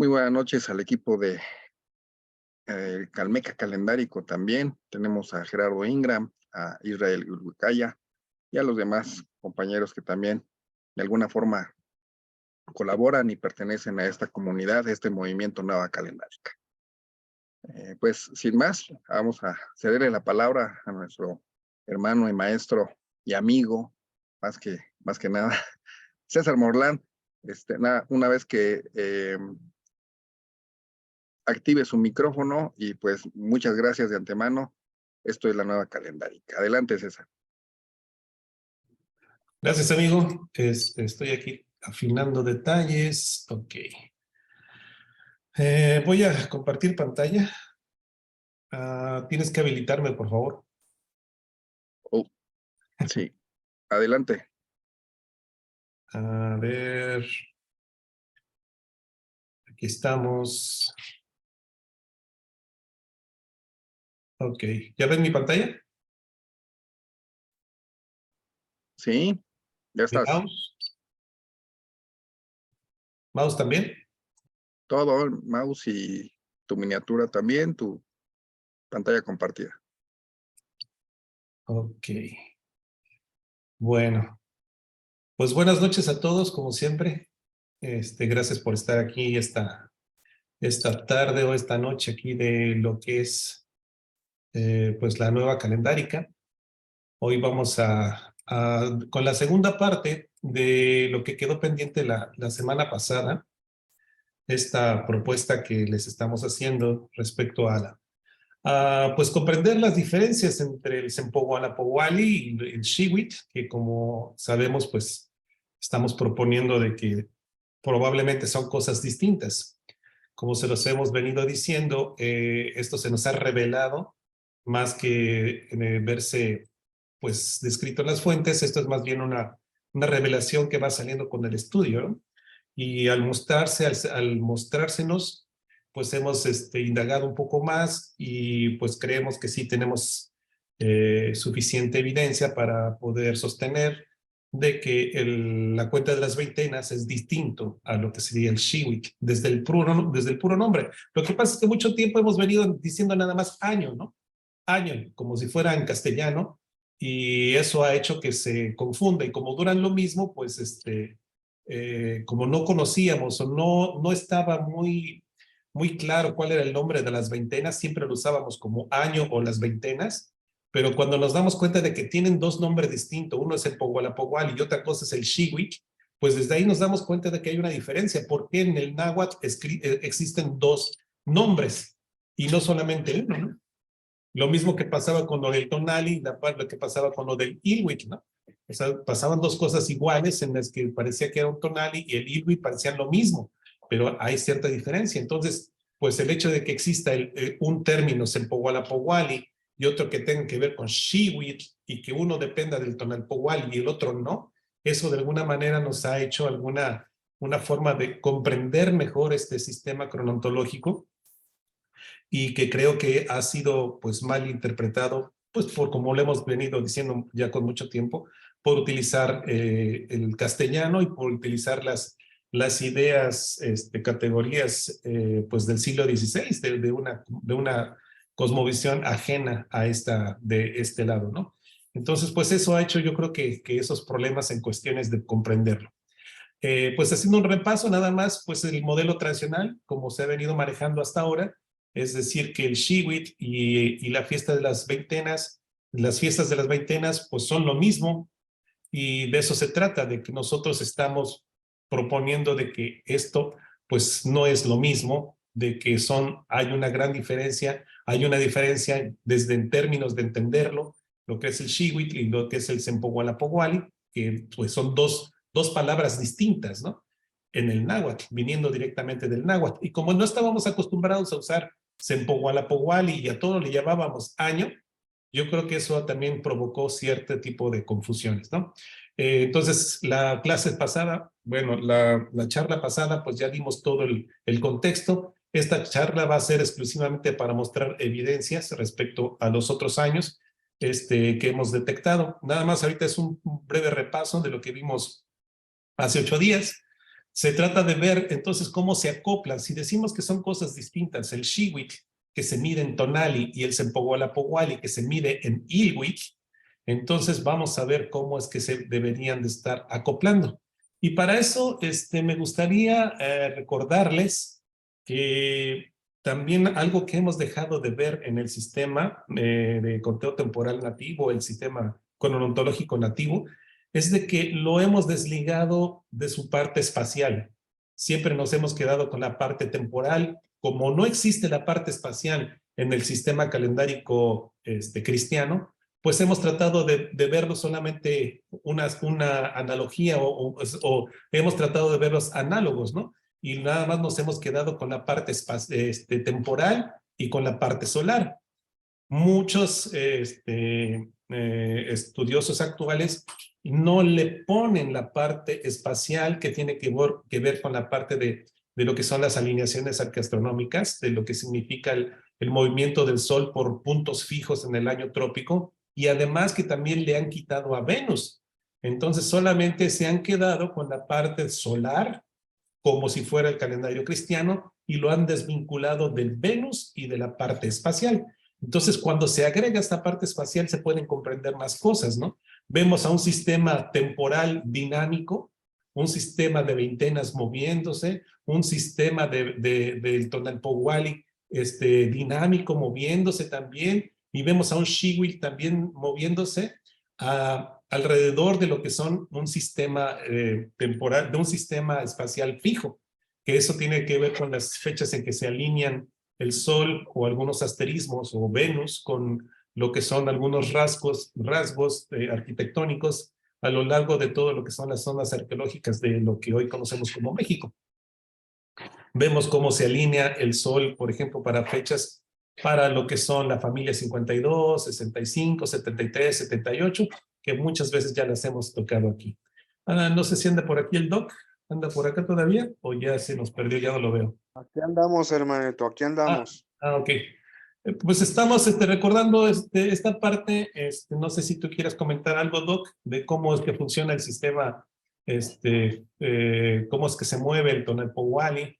Muy buenas noches al equipo de Calmeca Calendárico también. Tenemos a Gerardo Ingram, a Israel Urbucaya y a los demás compañeros que también de alguna forma colaboran y pertenecen a esta comunidad, a este movimiento Nueva Calendárica. Pues sin más, vamos a cederle la palabra a nuestro hermano y maestro y amigo, más que nada, César Morlán. Una vez que active su micrófono y pues muchas gracias de antemano. Esto es la Nueva Calendárica. Adelante, César. Gracias, amigo. Estoy aquí afinando detalles. Ok. Voy a compartir pantalla. Tienes que habilitarme, por favor. Oh, sí, adelante. A ver. Aquí estamos. Ok. ¿Ya ven mi pantalla? Sí, ya ¿Mi estás. mouse? ¿Mouse también? Todo, el mouse y tu miniatura también, tu pantalla compartida. Ok. Bueno. Pues buenas noches a todos, como siempre. Gracias por estar aquí esta tarde o esta noche aquí de lo que es pues la Nueva Calendárica. Hoy vamos con la segunda parte de lo que quedó pendiente la semana pasada, esta propuesta que les estamos haciendo respecto a pues comprender las diferencias entre el Sempoala-Powali y el Shiwit, que como sabemos pues estamos proponiendo de que probablemente son cosas distintas. Como se los hemos venido diciendo, esto se nos ha revelado más que verse pues descrito en las fuentes. Esto es más bien una revelación que va saliendo con el estudio, ¿no? Y al mostrársenos, pues hemos indagado un poco más y pues creemos que sí tenemos suficiente evidencia para poder sostener de que la cuenta de las veintenas es distinto a lo que sería el Shiwit desde el puro nombre. Lo que pasa es que mucho tiempo hemos venido diciendo nada más año, ¿no? Año, como si fuera en castellano, y eso ha hecho que se confunda, y como duran lo mismo, pues como no conocíamos o no estaba muy claro cuál era el nombre de las veintenas, siempre lo usábamos como año o las veintenas, pero cuando nos damos cuenta de que tienen dos nombres distintos, uno es el Pogualapogual y otra cosa es el Shiwit, pues desde ahí nos damos cuenta de que hay una diferencia, porque en el náhuatl existen dos nombres y no solamente uno, ¿no? Lo mismo que pasaba con lo del tonali, lo que pasaba con lo del ilwit, ¿no? O sea, pasaban dos cosas iguales en las que parecía que era un tonali y el ilwit parecían lo mismo, pero hay cierta diferencia. Entonces, pues el hecho de que exista un término Sempoala-Powali y otro que tenga que ver con Shiwit y que uno dependa del tonal-Powali y el otro no, eso de alguna manera nos ha hecho una forma de comprender mejor este sistema cronontológico, y que creo que ha sido pues mal interpretado, pues por como lo hemos venido diciendo ya con mucho tiempo, por utilizar el castellano y por utilizar las ideas, categorías pues del siglo XVI, de una cosmovisión ajena a de este lado, ¿no? Entonces, pues eso ha hecho yo creo que esos problemas en cuestiones de comprenderlo. Pues haciendo un repaso nada más, pues el modelo tradicional, como se ha venido manejando hasta ahora, es decir, que el Shiwit y la fiesta de las veintenas, las fiestas de las veintenas, pues son lo mismo, y de eso se trata, de que nosotros estamos proponiendo de que esto, pues no es lo mismo, de que hay una gran diferencia, hay una diferencia desde en términos de entenderlo, lo que es el Shiwit y lo que es el Sempoala-Powali, que pues son dos palabras distintas, ¿no? En el náhuatl, viniendo directamente del náhuatl. Y como no estábamos acostumbrados a usar Sempoala-Powali y a todo le llamábamos año, yo creo que eso también provocó cierto tipo de confusiones, ¿no? Entonces, la clase pasada, bueno, la charla pasada, pues ya dimos todo el contexto. Esta charla va a ser exclusivamente para mostrar evidencias respecto a los otros años que hemos detectado. Nada más ahorita es un breve repaso de lo que vimos hace 8 días. Se trata de ver entonces cómo se acoplan. Si decimos que son cosas distintas, el Xiwitl, que se mide en tonali, y el Sempogualapoguali, que se mide en ilwitl, entonces vamos a ver cómo es que se deberían de estar acoplando. Y para eso me gustaría recordarles que también algo que hemos dejado de ver en el sistema de conteo temporal nativo, el sistema cronontológico nativo, es de que lo hemos desligado de su parte espacial. Siempre nos hemos quedado con la parte temporal. Como no existe la parte espacial en el sistema calendárico cristiano, pues hemos tratado de verlo solamente una analogía o hemos tratado de verlos análogos, ¿no? Y nada más nos hemos quedado con la parte temporal y con la parte solar. Muchos estudiosos actuales no le ponen la parte espacial que tiene que ver con la parte de lo que son las alineaciones arqueastronómicas, de lo que significa el movimiento del Sol por puntos fijos en el año trópico, y además que también le han quitado a Venus. Entonces solamente se han quedado con la parte solar, como si fuera el calendario cristiano, y lo han desvinculado del Venus y de la parte espacial. Entonces, cuando se agrega esta parte espacial, se pueden comprender más cosas, ¿no? Vemos a un sistema temporal dinámico, un sistema de veintenas moviéndose, un sistema del Tonalpohualli dinámico moviéndose también, y vemos a un Xiwitl también moviéndose alrededor de lo que son un sistema temporal, de un sistema espacial fijo, que eso tiene que ver con las fechas en que se alinean el Sol o algunos asterismos o Venus con lo que son algunos rasgos arquitectónicos a lo largo de todo lo que son las zonas arqueológicas de lo que hoy conocemos como México. Vemos cómo se alinea el Sol, por ejemplo, para fechas para lo que son la familia 52, 65, 73, 78, que muchas veces ya las hemos tocado aquí. No sé si anda por aquí el Doc, ¿anda por acá todavía? O ya se nos perdió, ya no lo veo. Aquí andamos, hermanito, aquí andamos. Ok. Pues estamos recordando esta parte. No sé si tú quieres comentar algo, Doc, de cómo es que funciona el sistema, cómo es que se mueve el Tonalpohualli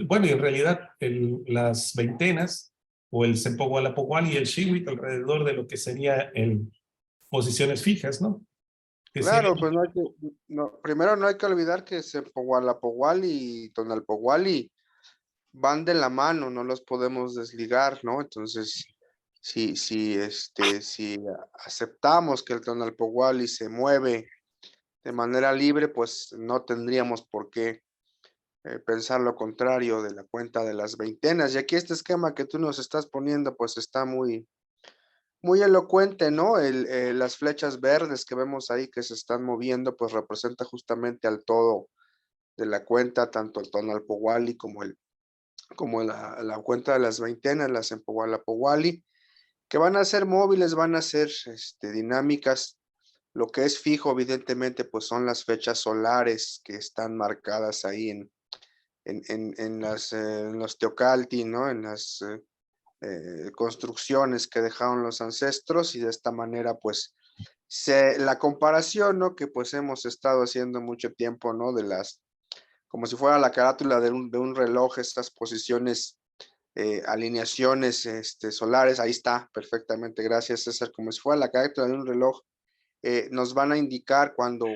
bueno, y en realidad las veintenas o el Sempogualapohualli y el Xiwitl alrededor de lo que sería posiciones fijas, ¿no? Que Claro, pues no hay que, primero no hay que olvidar que Sempogualapohualli y Tonalpohualli van de la mano, no los podemos desligar, ¿no? Entonces, si aceptamos que el Tonalpohualli se mueve de manera libre, pues no tendríamos por qué pensar lo contrario de la cuenta de las veintenas. Y aquí este esquema que tú nos estás poniendo, pues está muy elocuente, ¿no? Las flechas verdes que vemos ahí que se están moviendo, pues representa justamente al todo de la cuenta, tanto el Tonalpohualli como la cuenta de las veintenas, las Sempogualapohualli, que van a ser móviles, van a ser dinámicas. Lo que es fijo, evidentemente, pues son las fechas solares que están marcadas ahí en los Teocalli, ¿no? En las construcciones que dejaron los ancestros, y de esta manera pues la comparación, ¿no? Que pues hemos estado haciendo mucho tiempo, ¿no? Como si fuera la carátula de un reloj, estas posiciones, alineaciones solares, ahí está, perfectamente, gracias César, como si fuera la carátula de un reloj, nos van a indicar cuando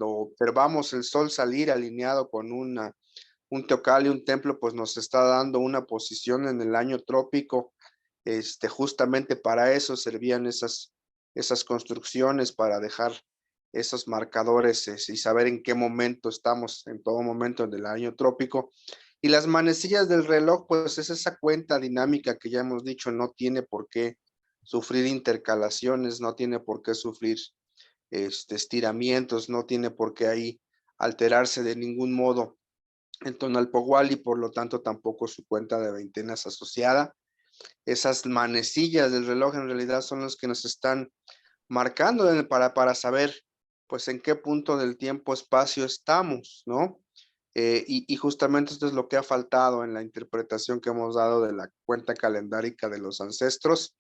observamos el sol salir alineado con un teocalli, un templo, pues nos está dando una posición en el año trópico. Justamente para eso servían esas construcciones, para dejar esos marcadores y saber en qué momento estamos, en todo momento del año trópico. Y las manecillas del reloj, pues es esa cuenta dinámica que ya hemos dicho, no tiene por qué sufrir intercalaciones, no tiene por qué sufrir estiramientos, no tiene por qué ahí alterarse de ningún modo en Tonalpohualli, por lo tanto tampoco su cuenta de veintenas asociada. Esas manecillas del reloj en realidad son los que nos están marcando para saber pues en qué punto del tiempo-espacio estamos, ¿no? Y justamente esto es lo que ha faltado en la interpretación que hemos dado de la cuenta calendárica de los ancestros,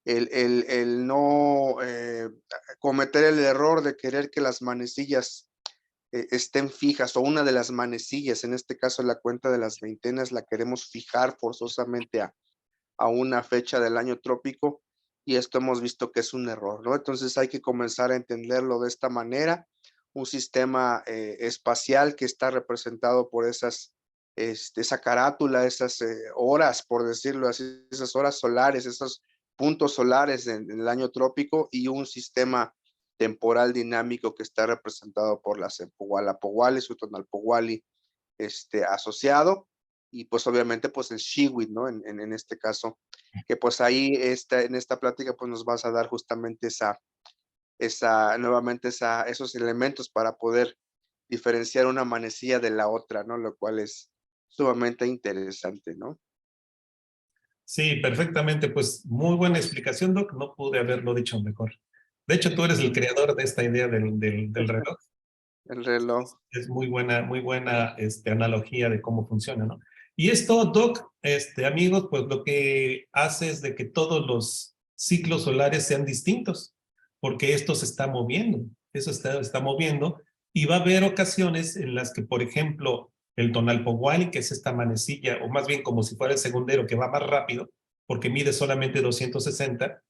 el no cometer el error de querer que las manecillas estén fijas, o una de las manecillas, en este caso la cuenta de las veintenas, la queremos fijar forzosamente a una fecha del año trópico, y esto hemos visto que es un error, ¿no? Entonces hay que comenzar a entenderlo de esta manera, un sistema espacial que está representado por esa carátula, esas horas, por decirlo así, esas horas solares, esos puntos solares en el año trópico, y un sistema temporal dinámico que está representado por la Sempoala-Powali, Sutonalpowali, asociado, y pues obviamente pues el Shiwit, ¿no? En este caso, que pues ahí en esta plática pues nos vas a dar justamente nuevamente esos elementos para poder diferenciar una manecilla de la otra, ¿no? Lo cual es sumamente interesante, ¿no? Sí, perfectamente. Pues muy buena explicación, Doc. No pude haberlo dicho mejor. De hecho, tú eres el creador de esta idea del reloj. El reloj. Es muy buena analogía de cómo funciona, ¿no? Y esto, Doc, amigos, pues lo que hace es de que todos los ciclos solares sean distintos, porque esto se está moviendo, eso está moviendo, y va a haber ocasiones en las que, por ejemplo, el Tonalpowali, que es esta manecilla, o más bien como si fuera el segundero que va más rápido, porque mide solamente 260,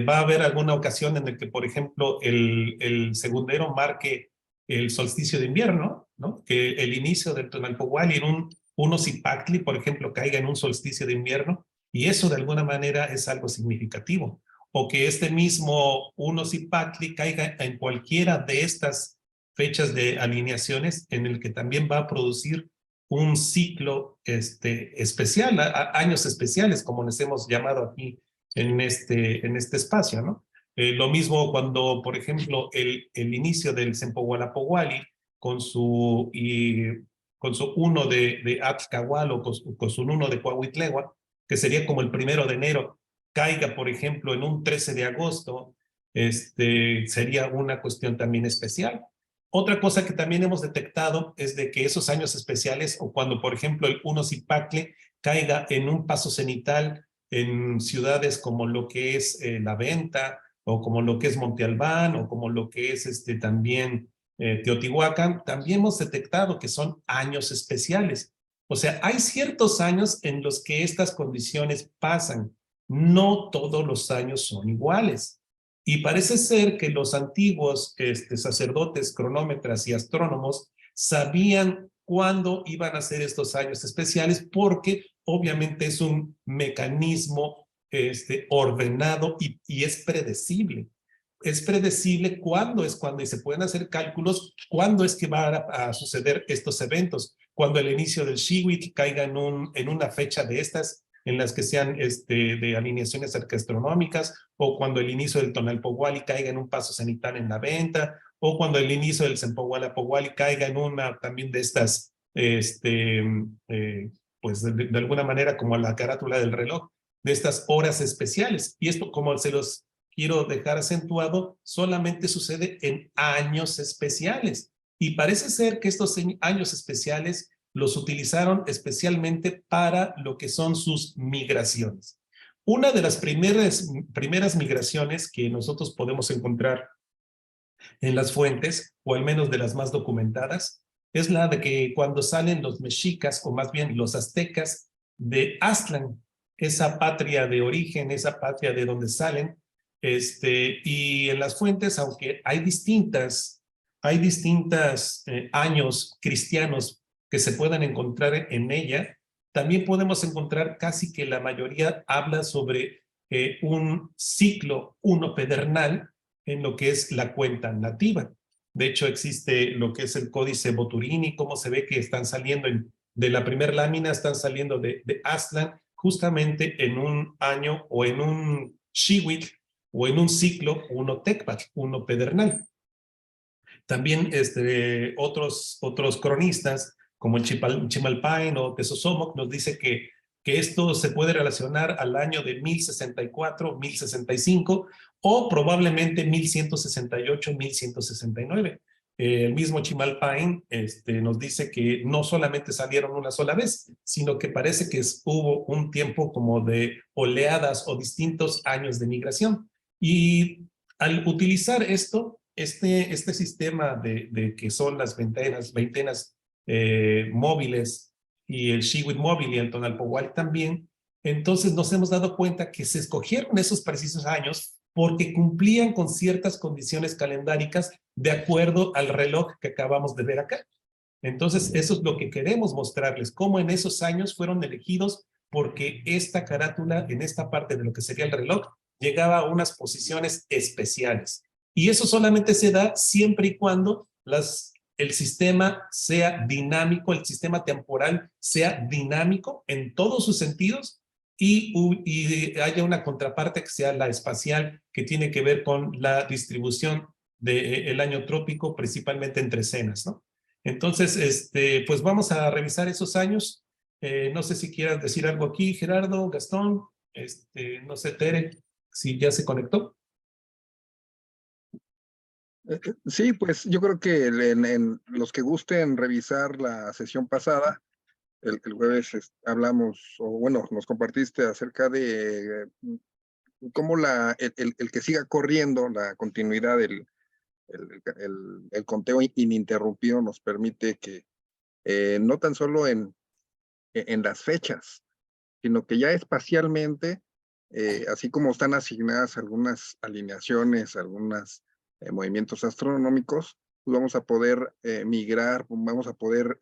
va a haber alguna ocasión en la que, por ejemplo, el segundero marque el solsticio de invierno, ¿no? Que el inicio del Tonalpowali en un Unosipactli, por ejemplo, caiga en un solsticio de invierno, y eso de alguna manera es algo significativo. O que este mismo Unosipactli caiga en cualquiera de estas fechas de alineaciones en el que también va a producir un ciclo especial, años especiales, como les hemos llamado aquí en este espacio, ¿no? Lo mismo cuando, por ejemplo, el inicio del Sempoala-Powali con su uno de Axcahual o con su uno de Coahuitlegua, que sería como el 1 de enero, caiga, por ejemplo, en un 13 de agosto, sería una cuestión también especial. Otra cosa que también hemos detectado es de que esos años especiales, o cuando, por ejemplo, el Unosipactli caiga en un paso cenital en ciudades como lo que es La Venta, o como lo que es Monte Albán, o como lo que es también Teotihuacán, también hemos detectado que son años especiales. O sea, hay ciertos años en los que estas condiciones pasan. No todos los años son iguales. Y parece ser que los antiguos sacerdotes, cronómetras y astrónomos sabían cuándo iban a ser estos años especiales, porque obviamente es un mecanismo ordenado y es predecible. Es predecible cuándo y se pueden hacer cálculos cuándo es que van a suceder estos eventos. Cuando el inicio del Shiwit caiga en una fecha de estas, en las que sean de alineaciones astronómicas, o cuando el inicio del Tonalpowali caiga en un paso cenital en La Venta, o cuando el inicio del Sempoala-Powali caiga en una también de estas, pues de alguna manera como la carátula del reloj, de estas horas especiales. Y esto, como se los quiero dejar acentuado, solamente sucede en años especiales. Y parece ser que estos años especiales los utilizaron especialmente para lo que son sus migraciones. Una de las primeras migraciones que nosotros podemos encontrar en las fuentes, o al menos de las más documentadas, es la de que cuando salen los mexicas, o más bien los aztecas, de Aztlán, esa patria de origen, esa patria de donde salen, y en las fuentes, aunque hay distintas años cristianos que se puedan encontrar en ella, también podemos encontrar casi que la mayoría habla sobre un ciclo pedernal en lo que es la cuenta nativa. De hecho, existe lo que es el códice Boturini, cómo se ve que están saliendo de la primera lámina, están saliendo de Aztlán, justamente en un año o en un Shiwit o en un ciclo Tecpat, pedernal. También otros cronistas, como el Chimalpain o Tezosomoc, nos dice que esto se puede relacionar al año de 1064, 1065 o probablemente 1168, 1169. El mismo Chimalpain nos dice que no solamente salieron una sola vez, sino que parece que hubo un tiempo como de oleadas o distintos años de migración. Y al utilizar esto, este sistema de que son las veintenas móviles y el Shiwit móvil y el Tonalpohualli también, entonces nos hemos dado cuenta que se escogieron esos precisos años porque cumplían con ciertas condiciones calendáricas de acuerdo al reloj que acabamos de ver acá. Entonces, eso es lo que queremos mostrarles, cómo en esos años fueron elegidos porque esta carátula, en esta parte de lo que sería el reloj, llegaba a unas posiciones especiales. Y eso solamente se da siempre y cuando el sistema sea dinámico, el sistema temporal sea dinámico en todos sus sentidos y haya una contraparte que sea la espacial, que tiene que ver con la distribución del año trópico, principalmente entre escenas, ¿no? Entonces, pues vamos a revisar esos años. No sé si quieras decir algo aquí, Gerardo, Gastón, no sé, Tere, si ya se conectó. Sí, pues yo creo que en los que gusten revisar la sesión pasada, el jueves hablamos, o bueno, nos compartiste acerca de cómo el que siga corriendo, la continuidad del el conteo ininterrumpido nos permite que no tan solo en las fechas, sino que ya espacialmente, así como están asignadas algunas alineaciones, algunos movimientos astronómicos, pues vamos a poder migrar, vamos a poder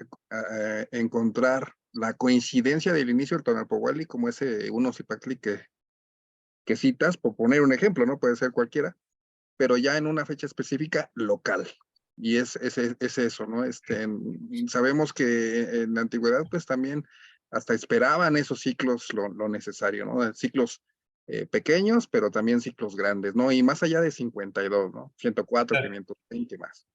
encontrar la coincidencia del inicio del Tonalpohualli como ese Unocipactli que citas, por poner un ejemplo, ¿no? Puede ser cualquiera, pero ya en una fecha específica local. Y es eso, ¿no? Sabemos que en la antigüedad, pues también hasta esperaban esos ciclos lo necesario, ¿no? Ciclos pequeños, pero también ciclos grandes, ¿no? Y más allá de 52, ¿no? 104, Claro. 520 más.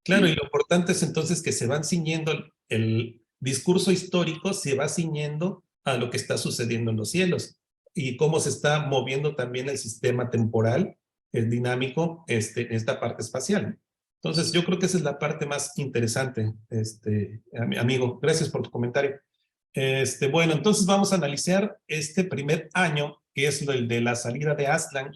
Claro, Sí. y lo importante es entonces que se van ciñendo, el discurso histórico se va ciñendo a lo que está sucediendo en los cielos y cómo se está moviendo también el sistema temporal, el dinámico, esta parte espacial. Entonces, yo creo que esa es la parte más interesante, amigo. Gracias por tu comentario. Bueno, entonces vamos a analizar este primer año, que es el de la salida de Aztlán,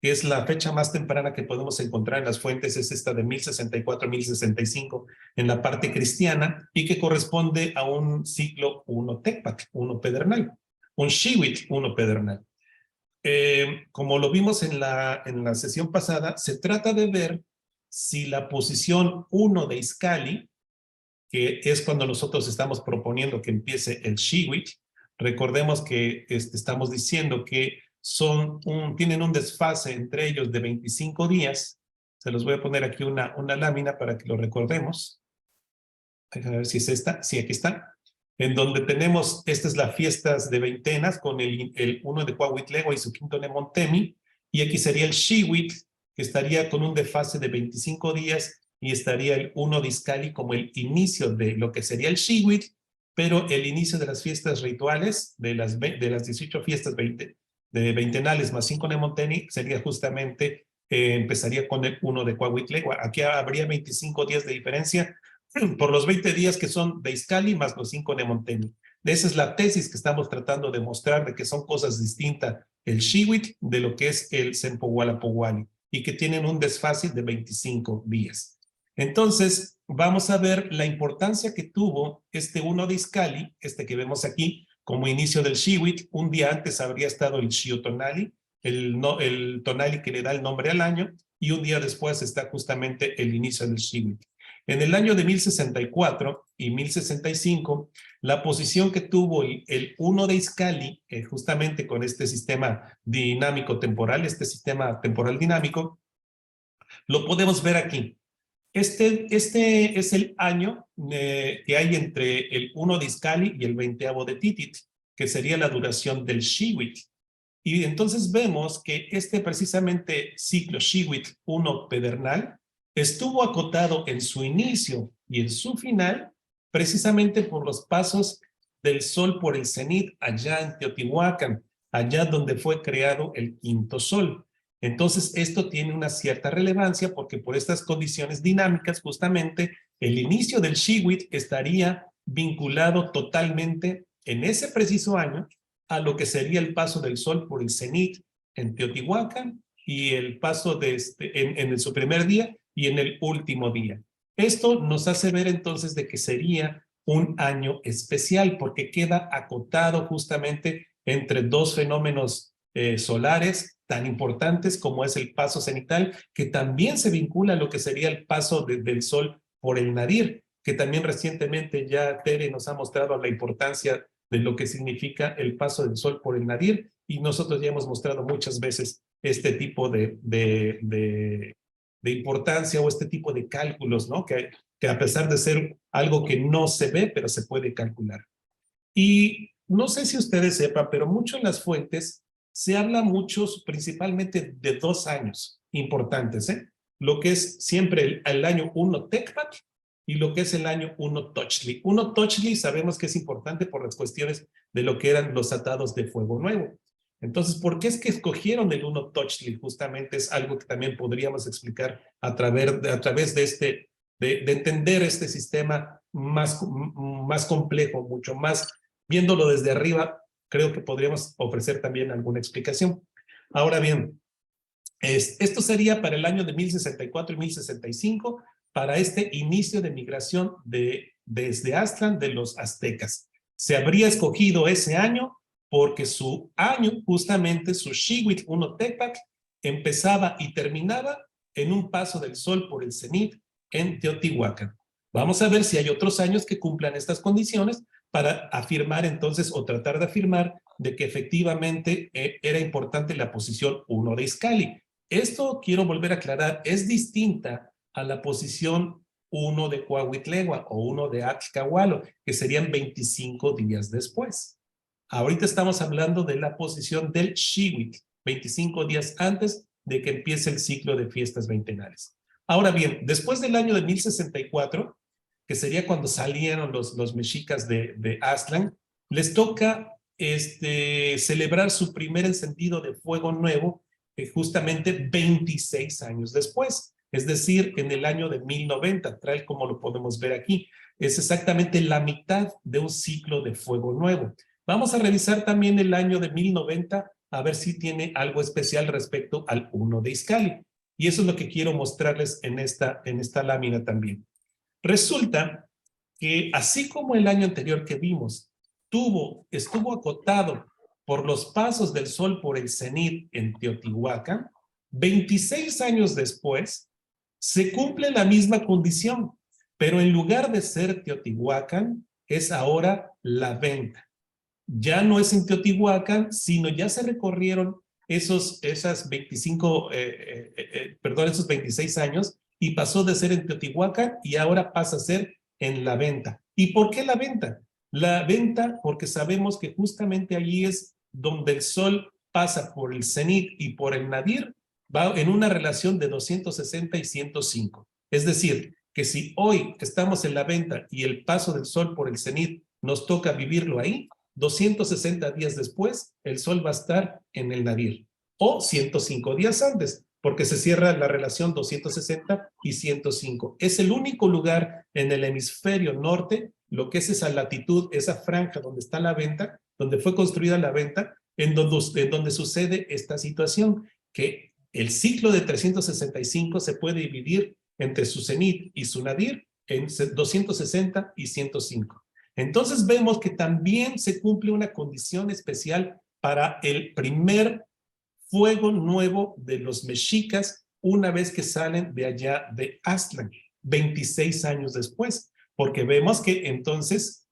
que es la fecha más temprana que podemos encontrar en las fuentes, es esta de 1064-1065 en la parte cristiana, y que corresponde a un ciclo 1 Tecpat, 1 pedernal, un Shiwit 1 pedernal. Como lo vimos en la sesión pasada, se trata de ver si la posición 1 de Iscali, que es cuando nosotros estamos proponiendo que empiece el Shiwit, recordemos que estamos diciendo que tienen un desfase entre ellos de 25 días. Se los voy a poner aquí una lámina para que lo recordemos. Déjame ver si es esta. Sí, aquí está. En donde tenemos, estas es las fiestas de veintenas con el 1 de Cuauhitlegua y su quinto Nemontemi. Y aquí sería el Shiwit, que estaría con un desfase de 25 días y estaría el 1 de Iscali como el inicio de lo que sería el Shiwit, pero el inicio de las fiestas rituales, de las 18 fiestas de veintenales más 5 Nemontemi, sería justamente, empezaría con el 1 de Cuauhitlegua. Aquí habría 25 días de diferencia por los 20 días que son de Iscali más los 5 de Nemontemi. Esa es la tesis que estamos tratando de mostrar, de que son cosas distintas el Shiwit de lo que es el Sempohualapowali y que tienen un desfase de 25 días. Entonces, vamos a ver la importancia que tuvo este 1 de Iscali, que vemos aquí como inicio del Shiwit. Un día antes habría estado el Shiotonali, el tonali que le da el nombre al año, y un día después está justamente el inicio del Shiwit. En el año de 1064 y 1065, la posición que tuvo el 1 de Iscali, justamente con este sistema dinámico temporal, este sistema temporal dinámico, lo podemos ver aquí. Este es el año que hay entre el 1 de Iscali y el 20avo de Titit, que sería la duración del Shiwit. Y entonces vemos que precisamente ciclo Shiwit 1 pedernal estuvo acotado en su inicio y en su final precisamente por los pasos del sol por el cenit allá en Teotihuacán, allá donde fue creado el quinto sol. Entonces esto tiene una cierta relevancia porque por estas condiciones dinámicas justamente el inicio del Shiwit estaría vinculado totalmente en ese preciso año a lo que sería el paso del sol por el cenit en Teotihuacán y el paso en su primer día y en el último día. Esto nos hace ver entonces de que sería un año especial porque queda acotado justamente entre dos fenómenos solares tan importantes como es el paso cenital, que también se vincula a lo que sería el paso del Sol por el nadir, que también recientemente ya Tere nos ha mostrado la importancia de lo que significa el paso del Sol por el nadir, y nosotros ya hemos mostrado muchas veces este tipo de importancia o este tipo de cálculos, ¿no? Que a pesar de ser algo que no se ve, pero se puede calcular. Y no sé si ustedes sepan, pero mucho en las fuentes se habla mucho principalmente de 2 años importantes, ¿eh? Lo que es siempre el año 1 Tecpat y lo que es el año 1 Tochli. 1 Tochli sabemos que es importante por las cuestiones de lo que eran los atados de fuego nuevo. Entonces, ¿por qué es que escogieron el 1 Tochli? Justamente es algo que también podríamos explicar a través de entender este sistema más complejo, mucho más, viéndolo desde arriba, creo que podríamos ofrecer también alguna explicación. Ahora bien, esto sería para el año de 1064 y 1065, para este inicio de migración desde Aztlán de los aztecas. Se habría escogido ese año porque su año, justamente su Xiwitl 1 Tepac, empezaba y terminaba en un paso del sol por el cenit en Teotihuacán. Vamos a ver si hay otros años que cumplan estas condiciones para afirmar entonces o tratar de afirmar de que efectivamente era importante la posición 1 de Izcalli. Esto quiero volver a aclarar, es distinta a la posición 1 de Coahuitlegua o 1 de Axcahualo, que serían 25 días después. Ahorita estamos hablando de la posición del Xiwitl, 25 días antes de que empiece el ciclo de fiestas veintenales. Ahora bien, después del año de 1064, que sería cuando salieron los mexicas de Aztlán, les toca celebrar su primer encendido de fuego nuevo justamente 26 años después, es decir, en el año de 1090, tal como lo podemos ver aquí. Es exactamente la mitad de un ciclo de fuego nuevo. Vamos a revisar también el año de 1090, a ver si tiene algo especial respecto al 1 de Izcalli. Y eso es lo que quiero mostrarles en esta lámina también. Resulta que así como el año anterior que vimos estuvo acotado por los pasos del sol por el cenit en Teotihuacán, 26 años después se cumple la misma condición, pero en lugar de ser Teotihuacán, es ahora La Venta. Ya no es en Teotihuacán, sino ya se recorrieron esos 26 años y pasó de ser en Teotihuacán y ahora pasa a ser en La Venta. ¿Y por qué La Venta? La Venta porque sabemos que justamente allí es donde el sol pasa por el cenit y por el nadir, va en una relación de 260 y 105. Es decir, que si hoy estamos en La Venta y el paso del sol por el cenit nos toca vivirlo ahí, 260 días después, el sol va a estar en el nadir, o 105 días antes, porque se cierra la relación 260 y 105. Es el único lugar en el hemisferio norte, lo que es esa latitud, esa franja donde está La Venta, donde fue construida La Venta, en donde sucede esta situación, que el ciclo de 365 se puede dividir entre su cenit y su nadir en 260 y 105. Entonces vemos que también se cumple una condición especial para el primer fuego nuevo de los mexicas una vez que salen de allá de Aztlán, 26 años después, porque vemos que entonces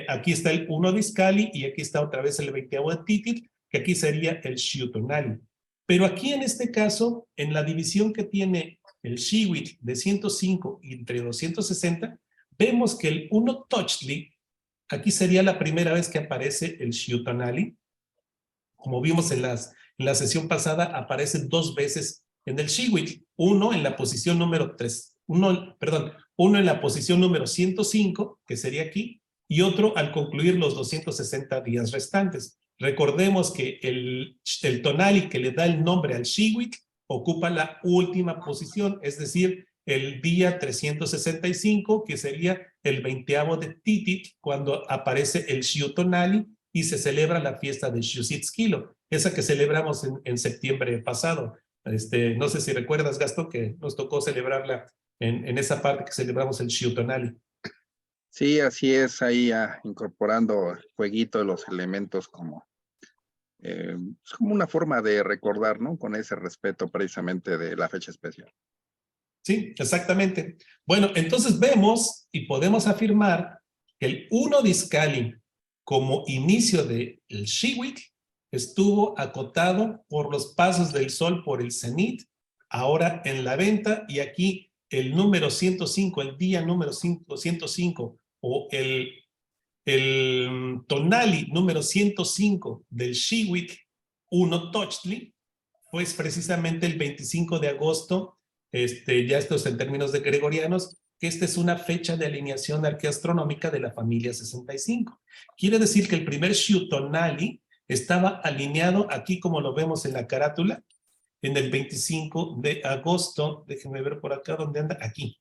aquí está el 1 de Izcalli y aquí está otra vez el 20º de Tititl, que aquí sería el Xiuhtonali. Pero aquí en este caso, en la división que tiene el Xiwitl de 105 entre 260, vemos que el 1 Tochli, aquí sería la primera vez que aparece el Xiuhtonali. Como vimos en la sesión pasada, aparece 2 veces en el Xiwitl. Uno en la posición número 3, uno en la posición número 105, que sería aquí, y otro al concluir los 260 días restantes. Recordemos que el tonali que le da el nombre al Xiwitl ocupa la última posición, es decir, el día 365, que sería el 20º de Tititl, cuando aparece el Xiuhtonali y se celebra la fiesta de Xiuhtsitzquilo, esa que celebramos en septiembre pasado. No sé si recuerdas, Gastón, que nos tocó celebrarla en esa parte que celebramos el Xiutonali. Sí, así es, ahí incorporando el jueguito de los elementos es como una forma de recordar, ¿no? Con ese respeto precisamente de la fecha especial. Sí, exactamente. Bueno, entonces vemos y podemos afirmar que el 1 de Izcalli como inicio del Xiwitl estuvo acotado por los pasos del sol por el cenit, ahora en la venta, y aquí el número 105, el día número 105, o el tonali número 105 del Xiwitl 1 Tochtli, pues precisamente el 25 de agosto, ya estos en términos de gregorianos, que esta es una fecha de alineación arqueastronómica de la familia 65. Quiere decir que el primer Xiutonali estaba alineado aquí como lo vemos en la carátula, en el 25 de agosto, déjenme ver por acá dónde anda, aquí.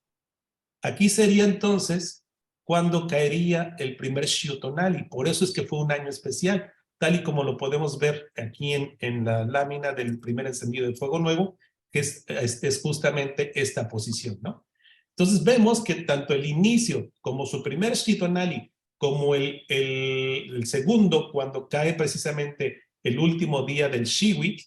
Aquí sería entonces cuando caería el primer Xiutonali, por eso es que fue un año especial, tal y como lo podemos ver aquí en la lámina del primer encendido de fuego nuevo, que es justamente esta posición, ¿no? Entonces vemos que tanto el inicio como su primer Xiutonali, como el segundo, cuando cae precisamente el último día del Xiwitl,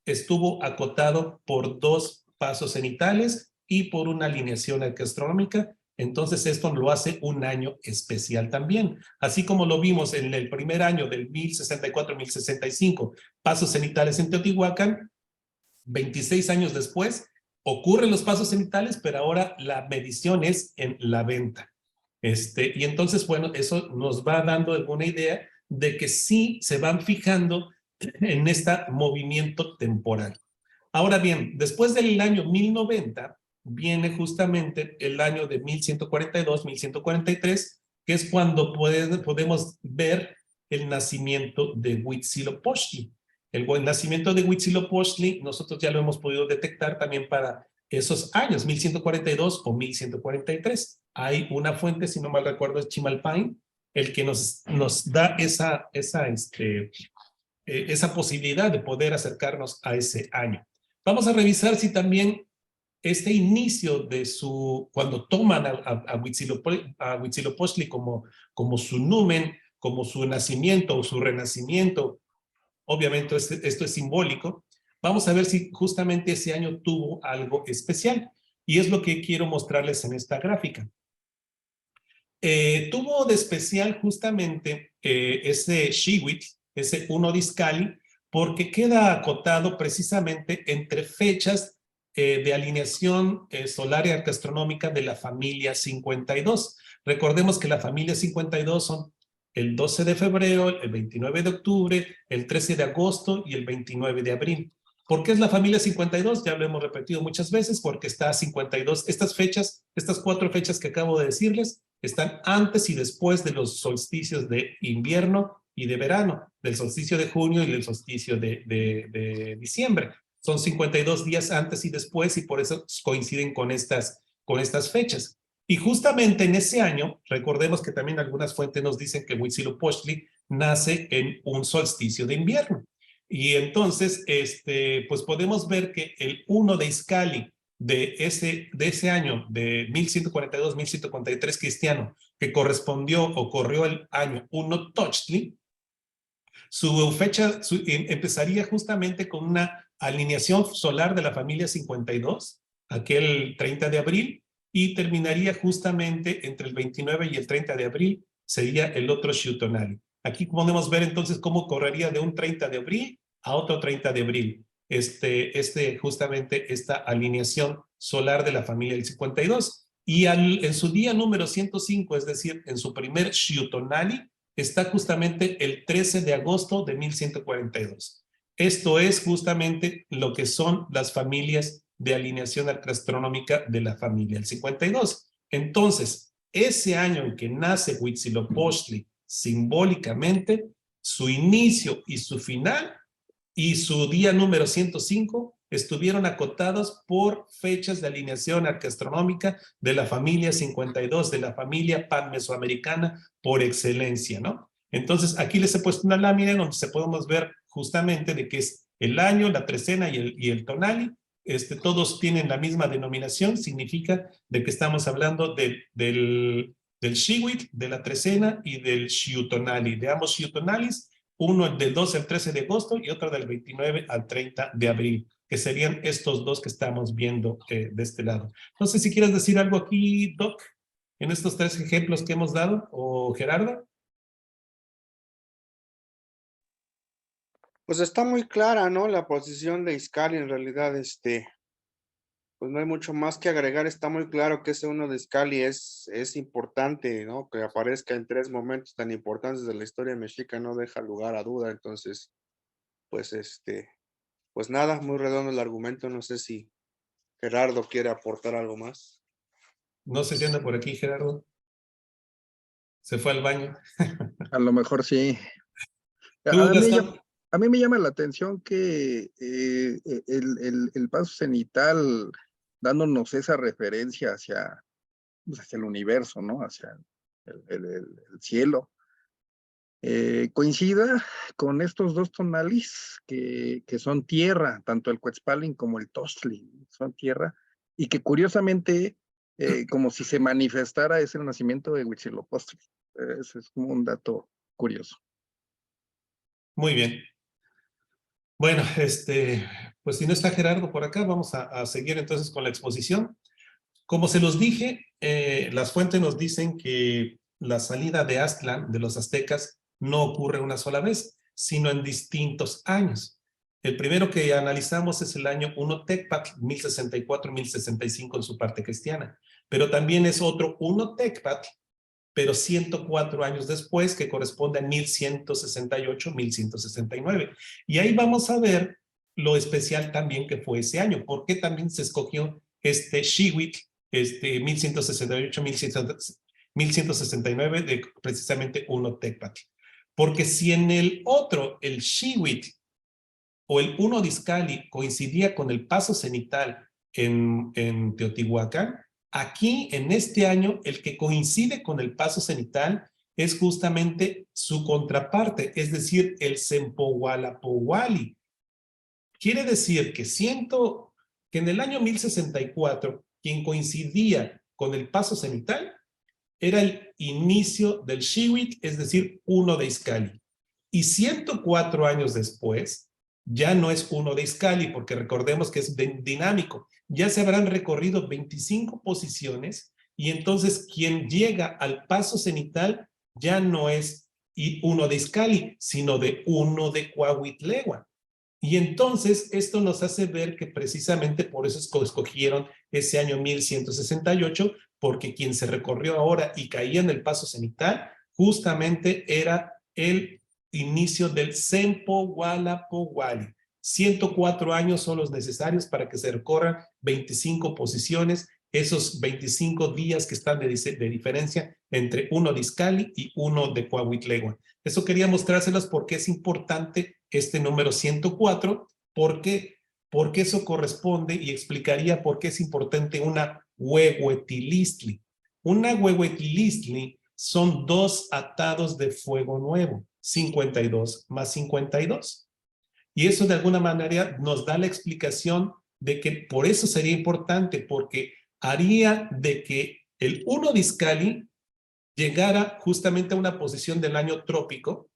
estuvo acotado por 2 pasos cenitales y por una alineación arqueastronómica. Entonces esto lo hace un año especial también. Así como lo vimos en el primer año del 1064-1065, pasos cenitales en Teotihuacán, 26 años después ocurren los pasos cenitales, pero ahora la medición es en la venta. Y entonces, bueno, eso nos va dando alguna idea de que sí se van fijando en este movimiento temporal. Ahora bien, después del año 1090, viene justamente el año de 1142, 1143, que es cuando podemos ver el nacimiento de Huitzilopochtli. El buen nacimiento de Huitzilopochtli, nosotros ya lo hemos podido detectar también para esos años, 1142 o 1143. Hay una fuente, si no mal recuerdo, es Chimalpain, el que nos da esa posibilidad de poder acercarnos a ese año. Vamos a revisar si también este inicio de cuando toman a Huitzilopochtli como su numen, como su nacimiento o su renacimiento, obviamente esto es simbólico, vamos a ver si justamente ese año tuvo algo especial. Y es lo que quiero mostrarles en esta gráfica. Tuvo de especial justamente ese Xiwitl, ese 1 de Izcalli, porque queda acotado precisamente entre fechas de alineación solar y arqueastronómica de la familia 52. Recordemos que la familia 52 son el 12 de febrero, el 29 de octubre, el 13 de agosto y el 29 de abril. ¿Por qué es la familia 52? Ya lo hemos repetido muchas veces, porque está 52. Estas fechas, estas 4 fechas que acabo de decirles, están antes y después de los solsticios de invierno y de verano, del solsticio de junio y del solsticio de diciembre. Son 52 días antes y después, y por eso coinciden con estas fechas. Y justamente en ese año, recordemos que también algunas fuentes nos dicen que Huitzilopochtli nace en un solsticio de invierno. Y entonces, pues podemos ver que el 1 de Izcalli de ese año, de 1142-1143 cristiano, que corrió el año 1 Tochtli, su fecha empezaría justamente con una alineación solar de la familia 52, aquel 30 de abril, y terminaría justamente entre el 29 y el 30 de abril, sería el otro Xiutonali. Aquí podemos ver entonces cómo correría de un 30 de abril a otro 30 de abril. Justamente esta alineación solar de la familia del 52. Y en su día número 105, es decir, en su primer Xiutonali, está justamente el 13 de agosto de 1142. Esto es justamente lo que son las familias de alineación arqueastronómica de la familia del 52. Entonces, ese año en que nace Huitzilopochtli, simbólicamente, su inicio y su final y su día número 105 estuvieron acotados por fechas de alineación arqueastronómica de la familia 52, de la familia pan-mesoamericana por excelencia, ¿no? Entonces, aquí les he puesto una lámina donde se podemos ver justamente de que es el año, la trecena y el tonali, todos tienen la misma denominación, significa de que estamos hablando del Shiwit, de la trecena y del Xiutonali. De ambos Xiutonalis, uno del 12 al 13 de agosto y otro del 29 al 30 de abril, que serían estos dos que estamos viendo de este lado. No sé si quieres decir algo aquí, Doc, en estos tres ejemplos que hemos dado, o Gerardo. Pues está muy clara, ¿no? La posición de Izcalli en realidad, pues no hay mucho más que agregar. Está muy claro que ese uno de Izcalli es importante, ¿no? Que aparezca en tres momentos tan importantes de la historia mexica no deja lugar a duda. Entonces, pues pues nada, muy redondo el argumento. No sé si Gerardo quiere aportar algo más. No sé si anda por aquí, Gerardo. Se fue al baño. A lo mejor sí. Tú, A mí, Gastón. a mí me llama la atención que el paso cenital, dándonos esa referencia hacia, pues, hacia el universo, ¿no? Hacia el cielo, coincida con estos dos tonalis que son tierra, tanto el Quetzalcoatl como el Toztli, son tierra, y que curiosamente, como si se manifestara, es el nacimiento de Huitzilopochtli. Ese es como un dato curioso. Muy bien. Bueno, pues si no está Gerardo por acá, vamos a seguir entonces con la exposición. Como se los dije, las fuentes nos dicen que la salida de Aztlán, de los aztecas, no ocurre una sola vez, sino en distintos años. El primero que analizamos es el año 1 Tecpat, 1064-1065 en su parte cristiana, pero también es otro 1 Tecpat, pero 104 años después, que corresponde a 1168-1169. Y ahí vamos a ver lo especial también que fue ese año, por qué también se escogió este Shiwit, 1168-1169, de precisamente 1 Tecpatl. Porque si en el otro, el Shiwit, o el 1 Discali coincidía con el paso cenital en Teotihuacán, aquí en este año el que coincide con el paso cenital es justamente su contraparte, es decir, el Sempohualapowali. Quiere decir que que en el año 1064, quien coincidía con el paso cenital era el inicio del Shiwit, es decir, 1 de Izcalli. Y 104 años después, ya no es 1 de Izcalli, porque recordemos que es dinámico. Ya se habrán recorrido 25 posiciones y entonces quien llega al paso cenital ya no es 1 de Izcalli, sino de 1 de Coahuitlegua. Y entonces esto nos hace ver que precisamente por eso escogieron ese año 1168, porque quien se recorrió ahora y caía en el paso cenital justamente era el inicio del Sempohualapowali. 104 años son los necesarios para que se recorran 25 posiciones, esos 25 días que están de diferencia entre 1 de Izcalli y 1 de Coahuitlegua. Eso quería mostrárselas porque es importante este número 104, porque eso corresponde y explicaría por qué es importante una huehuetilistli. Una huehuetilistli son 2 atados de fuego nuevo, 52 más 52. Y eso de alguna manera nos da la explicación de que por eso sería importante, porque haría de que el 1 de Izcalli llegara justamente a una posición del año trópico,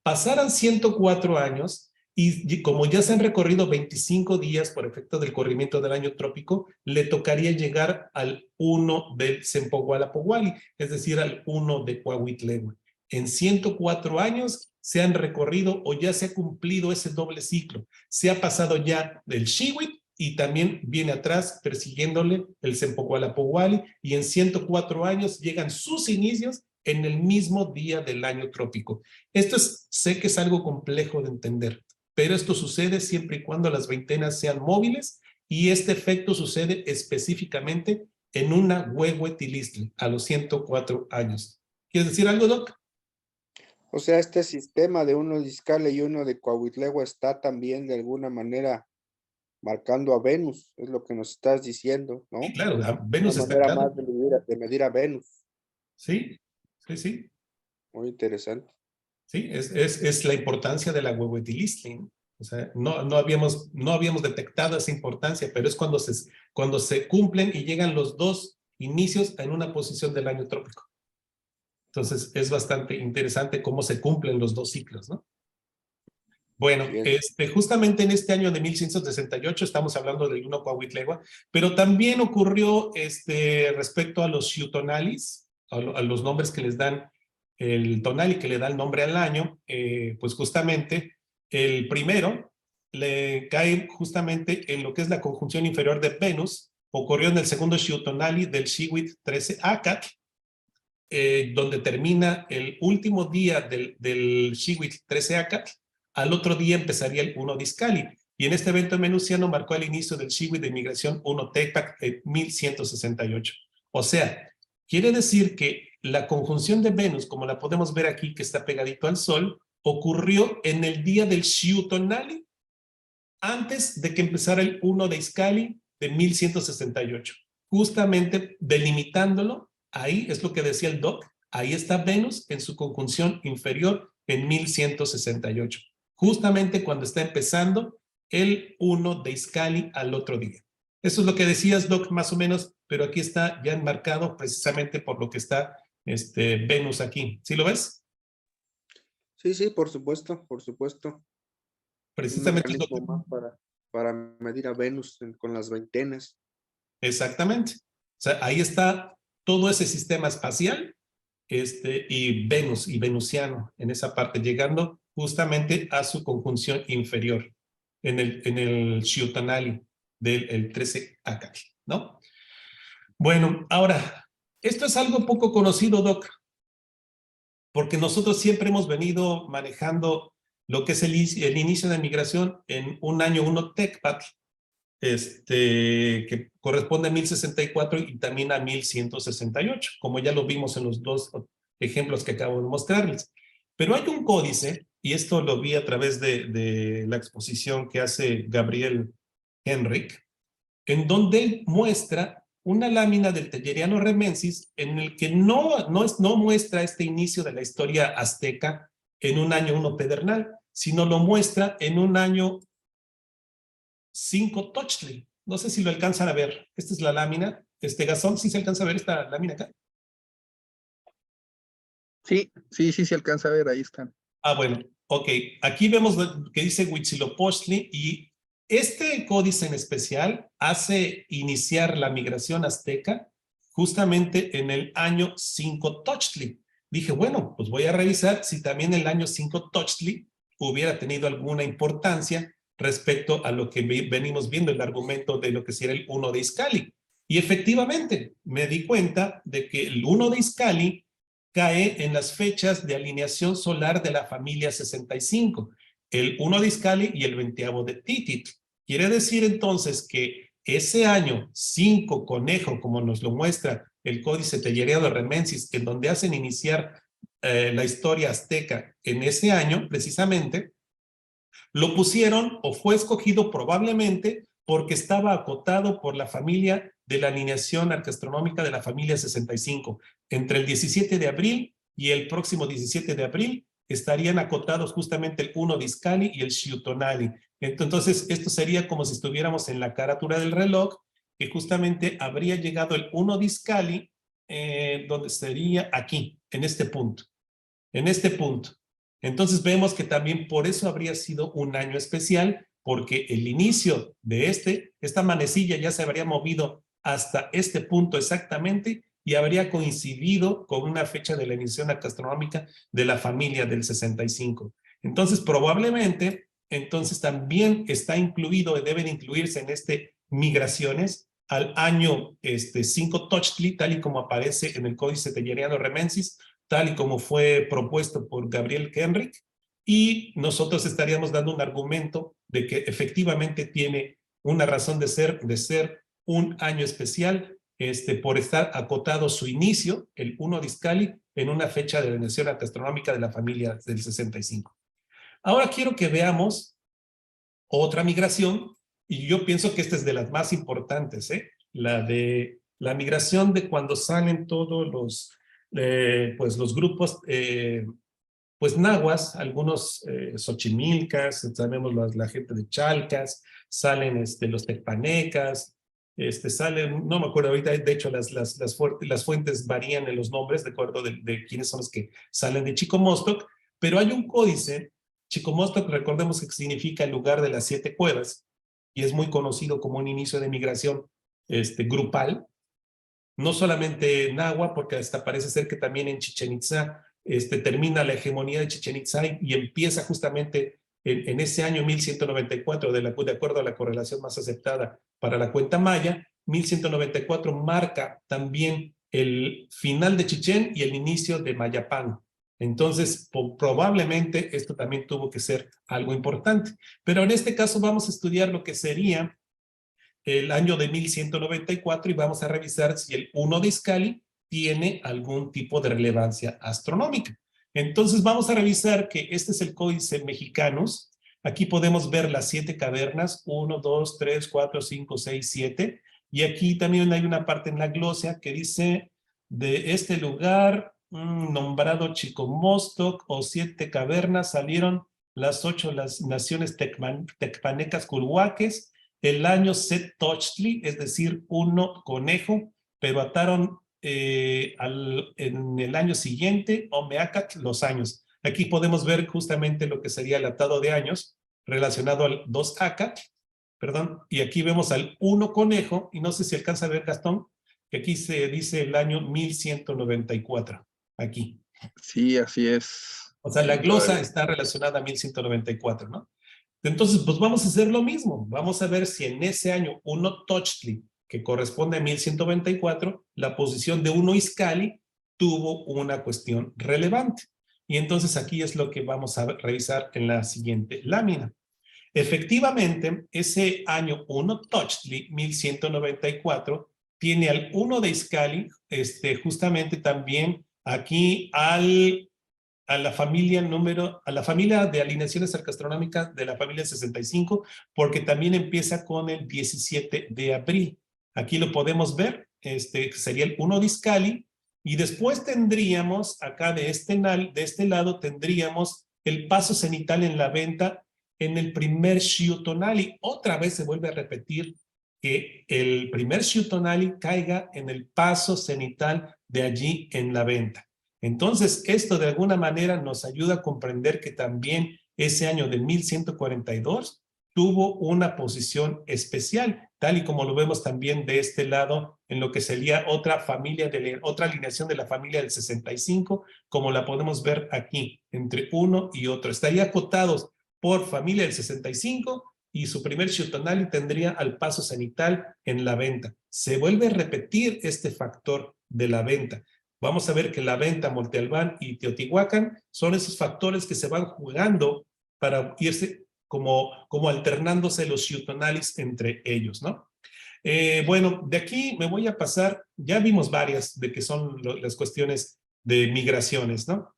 pasaran 104 años y como ya se han recorrido 25 días por efecto del corrimiento del año trópico, le tocaría llegar al 1 del Sempohualapowali, es decir, al 1 de Coahuitlegua. En 104 años se han recorrido o ya se ha cumplido ese doble ciclo. Se ha pasado ya del Shiwit y también viene atrás persiguiéndole el Sempohualapowali y en 104 años llegan sus inicios en el mismo día del año trópico. Sé que es algo complejo de entender, pero esto sucede siempre y cuando las veintenas sean móviles y este efecto sucede específicamente en una huehuetilistli a los 104 años. ¿Quieres decir algo, Doc? O sea, este sistema de 1 de Izcalli y 1 de Coahuitlegua está también de alguna manera marcando a Venus, es lo que nos estás diciendo, Sí, ¿no? claro, Una Venus está manera claro. más de medir a Venus. Sí, sí, sí. Muy interesante. Sí, es la importancia de la huehuetilistli. O sea, no habíamos detectado esa importancia, pero es cuando se cumplen y llegan los dos inicios en una posición del año trópico. Entonces, es bastante interesante cómo se cumplen los dos ciclos, ¿no? Bueno, Bien. justamente en este año de 1168 estamos hablando del 1 Coahuitlegua, pero también ocurrió respecto a los xiutonalis, a los nombres que les dan el tonali, que le da el nombre al año, pues justamente el primero le cae justamente en lo que es la conjunción inferior de Venus, ocurrió en el segundo xiutonali del Xihuit 13 Acat, donde termina el último día del Xihuit 13 Acat. Al otro día empezaría el 1 Discali, y en este evento venusiano marcó el inicio del Xihuit de migración 1 Tecpac en 1168. O sea, quiere decir que la conjunción de Venus, como la podemos ver aquí, que está pegadito al Sol, ocurrió en el día del Xiutonali, antes de que empezara el 1 de Iscali de 1168. Justamente delimitándolo, ahí es lo que decía el doc, ahí está Venus en su conjunción inferior en 1168. Justamente cuando está empezando el 1 de Iscali al otro día. Eso es lo que decías, doc, más o menos, pero aquí está ya enmarcado precisamente por lo que está Venus aquí. ¿Sí lo ves? Sí, sí, por supuesto, por supuesto. Un Precisamente es lo mecanismo que... más para medir a Venus con las veintenas. Exactamente. O sea, ahí está todo ese sistema espacial y Venus y venusiano en esa parte, llegando justamente a su conjunción inferior en el Xiutonali del 13 Acat, ¿no? Bueno, ahora, esto es algo poco conocido, Doc, porque nosotros siempre hemos venido manejando lo que es el inicio de migración en un año 1 Tecpat, que corresponde a 1064 y también a 1168, como ya lo vimos en los dos ejemplos que acabo de mostrarles. Pero hay un códice, y esto lo vi a través de la exposición que hace Gabriel Henrik, en donde él muestra una lámina del Telleriano Remensis en el que no muestra este inicio de la historia azteca en un año 1 pedernal, sino lo muestra en un año 5 Tochtli. No sé si lo alcanzan a ver. Esta es la lámina. Gazón, ¿sí se alcanza a ver esta lámina acá? Sí, sí, sí, se alcanza a ver, ahí están. Ah, bueno, ok. Aquí vemos que dice Huitzilopochtli, y este códice en especial hace iniciar la migración azteca justamente en el año 5 Tochtli. Dije, bueno, pues voy a revisar si también el año 5 Tochtli hubiera tenido alguna importancia respecto a lo que venimos viendo, el argumento de lo que sería el 1 de Iscali. Y efectivamente, me di cuenta de que el 1 de Iscali cae en las fechas de alineación solar de la familia 65, el 1 de Iscali y el 20º de Titit. Quiere decir entonces que ese año 5 Conejo, como nos lo muestra el Códice Telleriano Remensis, en donde hacen iniciar la historia azteca en ese año, precisamente, lo pusieron o fue escogido probablemente porque estaba acotado por la familia de la alineación arqueastronómica de la familia 65. Entre el 17 de abril y el próximo 17 de abril estarían acotados justamente el 1 de Iscali y el Xiutonali. Entonces, esto sería como si estuviéramos en la carátula del reloj, que justamente habría llegado el 1 de Iscali, donde sería aquí, en este punto. En este punto. Entonces vemos que también por eso habría sido un año especial, porque el inicio de esta manecilla ya se habría movido hasta este punto exactamente y habría coincidido con una fecha de la emisión astronómica de la familia del 65. Entonces probablemente, entonces también está incluido, deben incluirse en migraciones al año 5 Tochtli, tal y como aparece en el Códice Telleriano Remensis, tal y como fue propuesto por Gabriel Henrik, y nosotros estaríamos dando un argumento de que efectivamente tiene una razón de ser un año especial, por estar acotado su inicio, el 1 de Iscali, en una fecha de veneración astronómica de la familia del 65. Ahora quiero que veamos otra migración, y yo pienso que esta es de las más importantes, la de la migración de cuando salen todos los grupos pues nahuas, algunos xochimilcas, sabemos la gente de Chalcas, salen los tecpanecas, salen, no me acuerdo ahorita, de hecho las fuentes varían en los nombres de acuerdo de quiénes son los que salen de Chicomostoc, pero hay un códice. Chicomostoc, recordemos que significa el lugar de las 7 cuevas, y es muy conocido como un inicio de migración grupal, no solamente nahua, porque hasta parece ser que también en Chichén Itzá termina la hegemonía de Chichén Itzá y empieza justamente en ese año 1194, de acuerdo a la correlación más aceptada para la cuenta maya. 1194 marca también el final de Chichén y el inicio de Mayapán. Entonces, probablemente esto también tuvo que ser algo importante. Pero en este caso vamos a estudiar lo que sería el año de 1194 y vamos a revisar si el 1 de Izcalli tiene algún tipo de relevancia astronómica. Entonces vamos a revisar que este es el Códice Mexicanos. Aquí podemos ver las 7 cavernas, 1, 2, 3, 4, 5, 6, 7. Y aquí también hay una parte en la glosa que dice de este lugar nombrado Chicomostoc o 7 cavernas salieron las 8 las naciones tecpanecas culhuaques, el año Setochtli, es decir, 1 conejo, pero ataron en el año siguiente, Omeacat, los años. Aquí podemos ver justamente lo que sería el atado de años relacionado al 2 Acat, perdón, y aquí vemos al 1 conejo, y no sé si alcanza a ver, Gastón, que aquí se dice el año 1194, aquí. Sí, así es. O sea, la Sí, glosa está relacionada a 1194, ¿no? Entonces, pues vamos a hacer lo mismo. Vamos a ver si en ese año 1 Tochtli, que corresponde a 1194, la posición de 1 Izcalli tuvo una cuestión relevante. Y entonces aquí es lo que vamos a revisar en la siguiente lámina. Efectivamente, ese año 1 Tochtli, 1194, tiene al 1 de Izcalli, justamente también aquí a la familia de alineaciones arcastronómicas de la familia 65, porque también empieza con el 17 de abril. Aquí lo podemos ver, sería el 1 de Izcalli, y después tendríamos, acá de este lado, tendríamos el paso cenital en la venta en el primer Xiutonali. Otra vez se vuelve a repetir que el primer Xiutonali caiga en el paso cenital de allí en la venta. Entonces, esto de alguna manera nos ayuda a comprender que también ese año de 1142 tuvo una posición especial, tal y como lo vemos también de este lado en lo que sería otra alineación de la familia del 65, como la podemos ver aquí, entre uno y otro. Estaría acotados por familia del 65 y su primer Xiutonali tendría al paso cenital en la venta. Se vuelve a repetir este factor de la venta. Vamos a ver que la venta, Monte Albán y Teotihuacán son esos factores que se van jugando para irse como alternándose los Xiutonalis entre ellos, ¿no? Bueno, de aquí me voy a pasar, ya vimos varias de que son las cuestiones de migraciones, ¿no?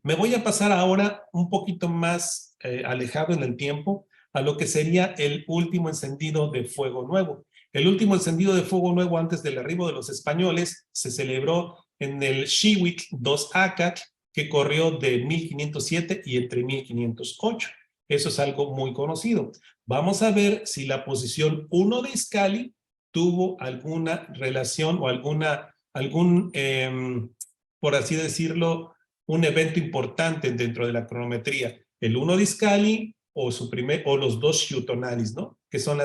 Me voy a pasar ahora un poquito más alejado en el tiempo a lo que sería el último encendido de Fuego Nuevo. El último encendido de Fuego Nuevo antes del arribo de los españoles se celebró en el Xihuitl 2 Acat, que corrió de 1507 y entre 1508. Eso es algo muy conocido. Vamos a ver si la posición 1 de Izcalli tuvo alguna relación o por así decirlo, un evento importante dentro de la cronometría. El 1 de Izcalli o los 2 Xiutonalis, ¿no? Que son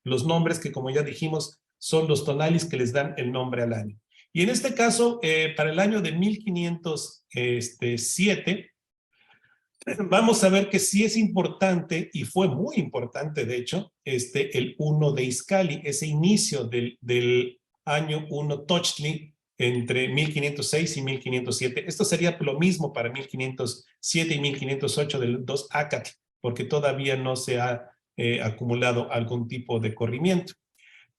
los nombres que, como ya dijimos, son los tonalis que les dan el nombre al año. Y en este caso, para el año de 1507, vamos a ver que sí es importante, y fue muy importante, de hecho, el 1 de Izcalli, ese inicio del año 1 Tochtli, entre 1506 y 1507. Esto sería lo mismo para 1507 y 1508 del 2 Acat, porque todavía no se ha acumulado algún tipo de corrimiento.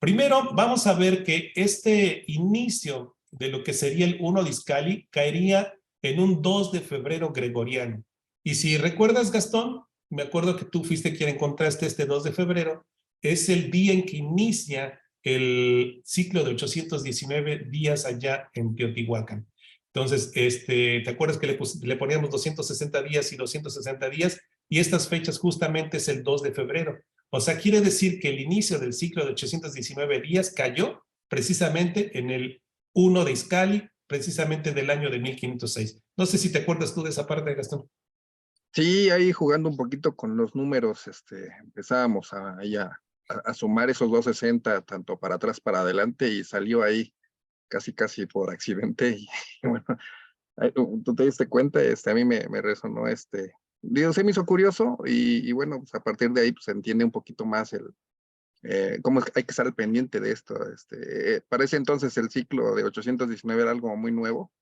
Primero, vamos a ver que este inicio de lo que sería el 1 de Izcalli caería en un 2 de febrero gregoriano. Y si recuerdas, Gastón, me acuerdo que tú fuiste quien encontraste este 2 de febrero, es el día en que inicia el ciclo de 819 días allá en Teotihuacán. Entonces, ¿te acuerdas que le poníamos 260 días y 260 días? Y estas fechas justamente es el 2 de febrero. O sea, quiere decir que el inicio del ciclo de 819 días cayó precisamente en el 1 de Iscali, precisamente del año de 1506. No sé si te acuerdas tú de esa parte, Gastón. Sí, ahí jugando un poquito con los números, empezábamos a sumar esos 260, tanto para atrás, para adelante, y salió ahí casi por accidente. Y bueno, tú te diste cuenta, a mí me resonó, digo, se me hizo curioso, y bueno, pues a partir de ahí pues, se entiende un poquito más cómo hay que estar al pendiente de esto. Para ese entonces el ciclo de 819 era algo muy nuevo,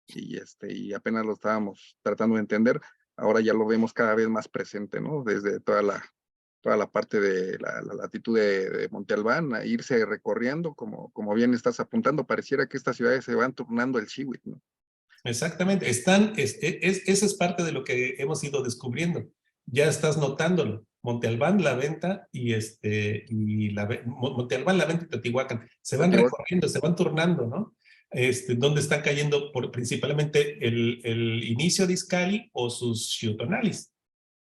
y apenas lo estábamos tratando de entender. Ahora ya lo vemos cada vez más presente, ¿no? Desde toda la parte de la latitud de Monte Albán, a irse recorriendo, como bien estás apuntando, pareciera que estas ciudades se van turnando el chihuit, ¿no? Exactamente, esa es parte de lo que hemos ido descubriendo. Ya estás notándolo. Monte Albán, La Venta Monte Albán, La Venta y Teotihuacán se van recorriendo, se van turnando, ¿no? Donde están cayendo principalmente el inicio de Izcalli o sus Xiutonalis.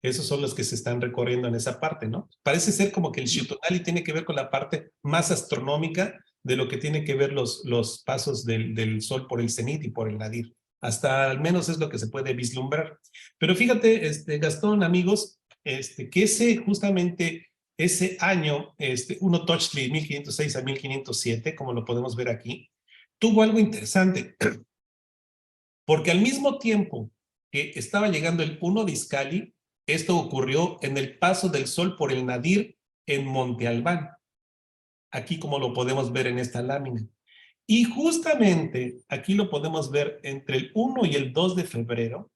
Esos son los que se están recorriendo en esa parte, ¿no? Parece ser como que el Xiutonali tiene que ver con la parte más astronómica de lo que tiene que ver los pasos del Sol por el cenit y por el nadir. Hasta al menos es lo que se puede vislumbrar. Pero fíjate, Gastón, amigos, que justamente ese año, uno Tochtli 1506 a 1507, como lo podemos ver aquí, tuvo algo interesante, porque al mismo tiempo que estaba llegando el 1 de Izcalli, esto ocurrió en el paso del Sol por el Nadir en Monte Albán, aquí como lo podemos ver en esta lámina. Y justamente aquí lo podemos ver entre el 1 y el 2 de febrero,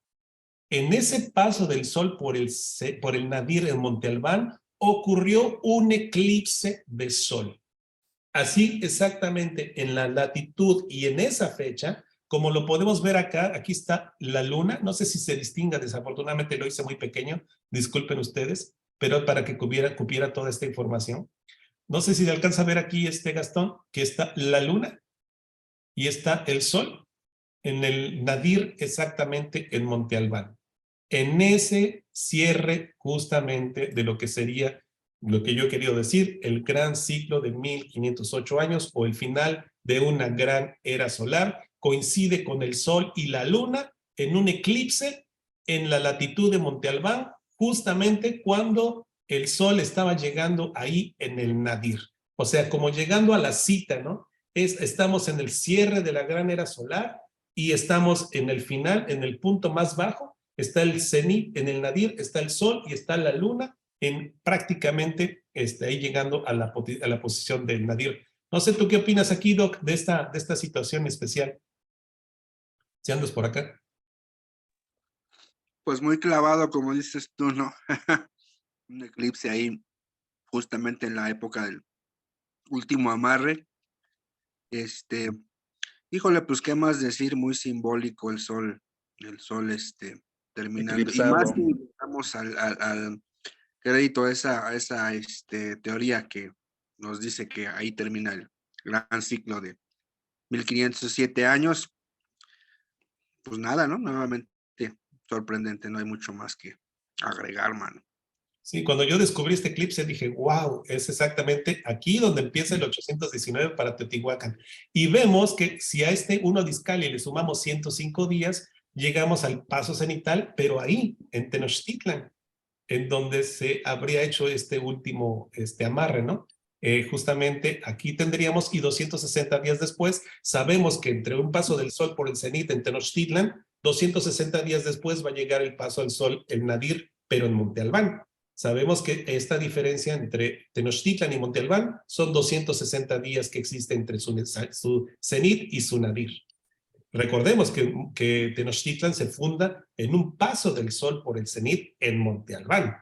en ese paso del Sol por el Nadir en Monte Albán, ocurrió un eclipse de Sol. Así exactamente en la latitud y en esa fecha, como lo podemos ver acá, aquí está la luna, no sé si se distinga, desafortunadamente lo hice muy pequeño, disculpen ustedes, pero para que cupiera toda esta información. No sé si se alcanza a ver aquí, Gastón, que está la luna y está el sol en el Nadir, exactamente en Monte Albán. En ese cierre justamente de lo que sería, lo que yo he querido decir, el gran ciclo de 1508 años o el final de una gran era solar, coincide con el sol y la luna en un eclipse en la latitud de Monte Albán, justamente cuando el sol estaba llegando ahí en el Nadir. O sea, como llegando a la cita, ¿no? Estamos en el cierre de la gran era solar y estamos en el final, en el punto más bajo, está el cenit en el nadir, está el sol y está la luna en prácticamente ahí llegando a la posición del nadir. No sé, ¿tú qué opinas aquí, Doc, de esta situación especial? Si andas por acá. Pues muy clavado, como dices tú, ¿no? Un eclipse ahí, justamente en la época del último amarre. Híjole, pues qué más decir, muy simbólico el sol terminando. Y más Eclipsado. si vamos al crédito a esa teoría que nos dice que ahí termina el gran ciclo de 1507 años, pues nada, ¿no? Nuevamente sorprendente, no hay mucho más que agregar, mano. Sí, cuando yo descubrí este eclipse dije, wow, es exactamente aquí donde empieza el 819 para Teotihuacán. Y vemos que si a este 1 de Izcalli le sumamos 105 días, llegamos al paso cenital, pero ahí, en Tenochtitlan, en donde se habría hecho este último amarre, ¿no? Justamente aquí tendríamos, y 260 días después, sabemos que entre un paso del sol por el cenit en Tenochtitlan, 260 días después va a llegar el paso del sol, el Nadir, pero en Monte Albán. Sabemos que esta diferencia entre Tenochtitlan y Monte Albán son 260 días que existe entre su cenit y su nadir. Recordemos que Tenochtitlan se funda en un paso del sol por el cenit en Monte Albán.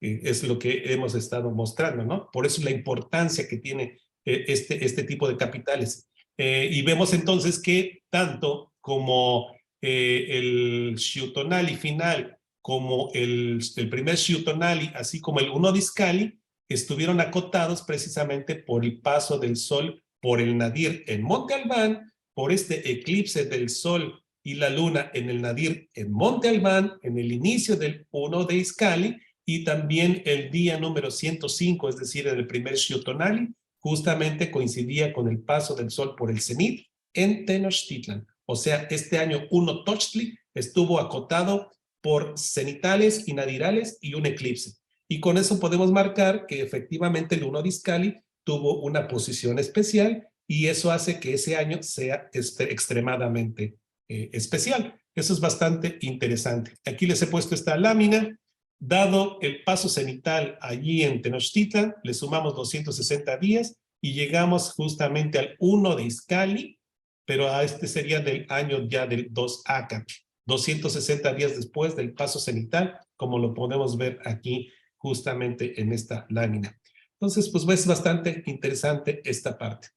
Es lo que hemos estado mostrando, ¿no? Por eso la importancia que tiene este tipo de capitales. Y vemos entonces que tanto como el Xiutonali final como el primer Xiutonali, así como el 1 de Izcalli, estuvieron acotados precisamente por el paso del sol por el Nadir en Monte Albán, por este eclipse del sol y la luna en el nadir en Monte Albán, en el inicio del 1 de Izcalli, y también el día número 105, es decir, en el primer Xiotonali, justamente coincidía con el paso del sol por el cenit en Tenochtitlan. O sea, este año 1 Tochtli estuvo acotado por cenitales y nadirales y un eclipse. Y con eso podemos marcar que efectivamente el 1 de Izcalli tuvo una posición especial y eso hace que ese año sea extremadamente especial. Eso es bastante interesante. Aquí les he puesto esta lámina. Dado el paso cenital allí en Tenochtitlan, le sumamos 260 días y llegamos justamente al 1 de Izcalli, pero a este sería del año ya del 2 Acat, 260 días después del paso cenital, como lo podemos ver aquí justamente en esta lámina. Entonces, pues es bastante interesante esta parte.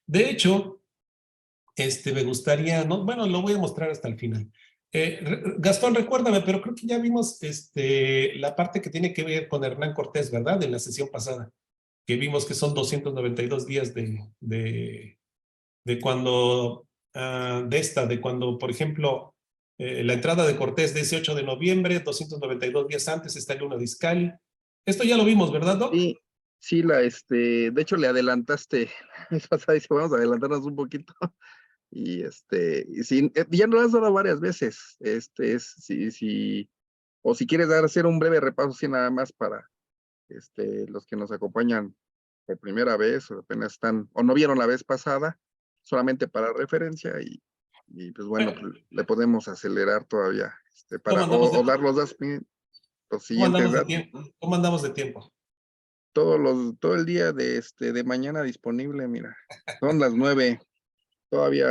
De hecho, me gustaría, ¿no? Bueno, lo voy a mostrar hasta el final. Gastón, recuérdame, pero creo que ya vimos la parte que tiene que ver con Hernán Cortés, ¿verdad? En la sesión pasada, que vimos que son 292 días de cuando, de cuando, por ejemplo, la entrada de Cortés de ese 8 de noviembre, 292 días antes está el 1 de Izcalli. Esto ya lo vimos, ¿verdad, Doc? Sí, sí, de hecho le adelantaste, la vez pasada dice, vamos a adelantarnos un poquito. Y y sí, ya lo has dado varias veces. O si quieres hacer un breve repaso, sí, nada más para los que nos acompañan por primera vez, o apenas están, o no vieron la vez pasada, solamente para referencia, y pues bueno, pues, le podemos acelerar todavía, ¿Cómo para, andamos o dar los cómo siguientes andamos de datos. tiempo? ¿Cómo andamos de tiempo? Todo el día de mañana disponible, mira, son las 9, todavía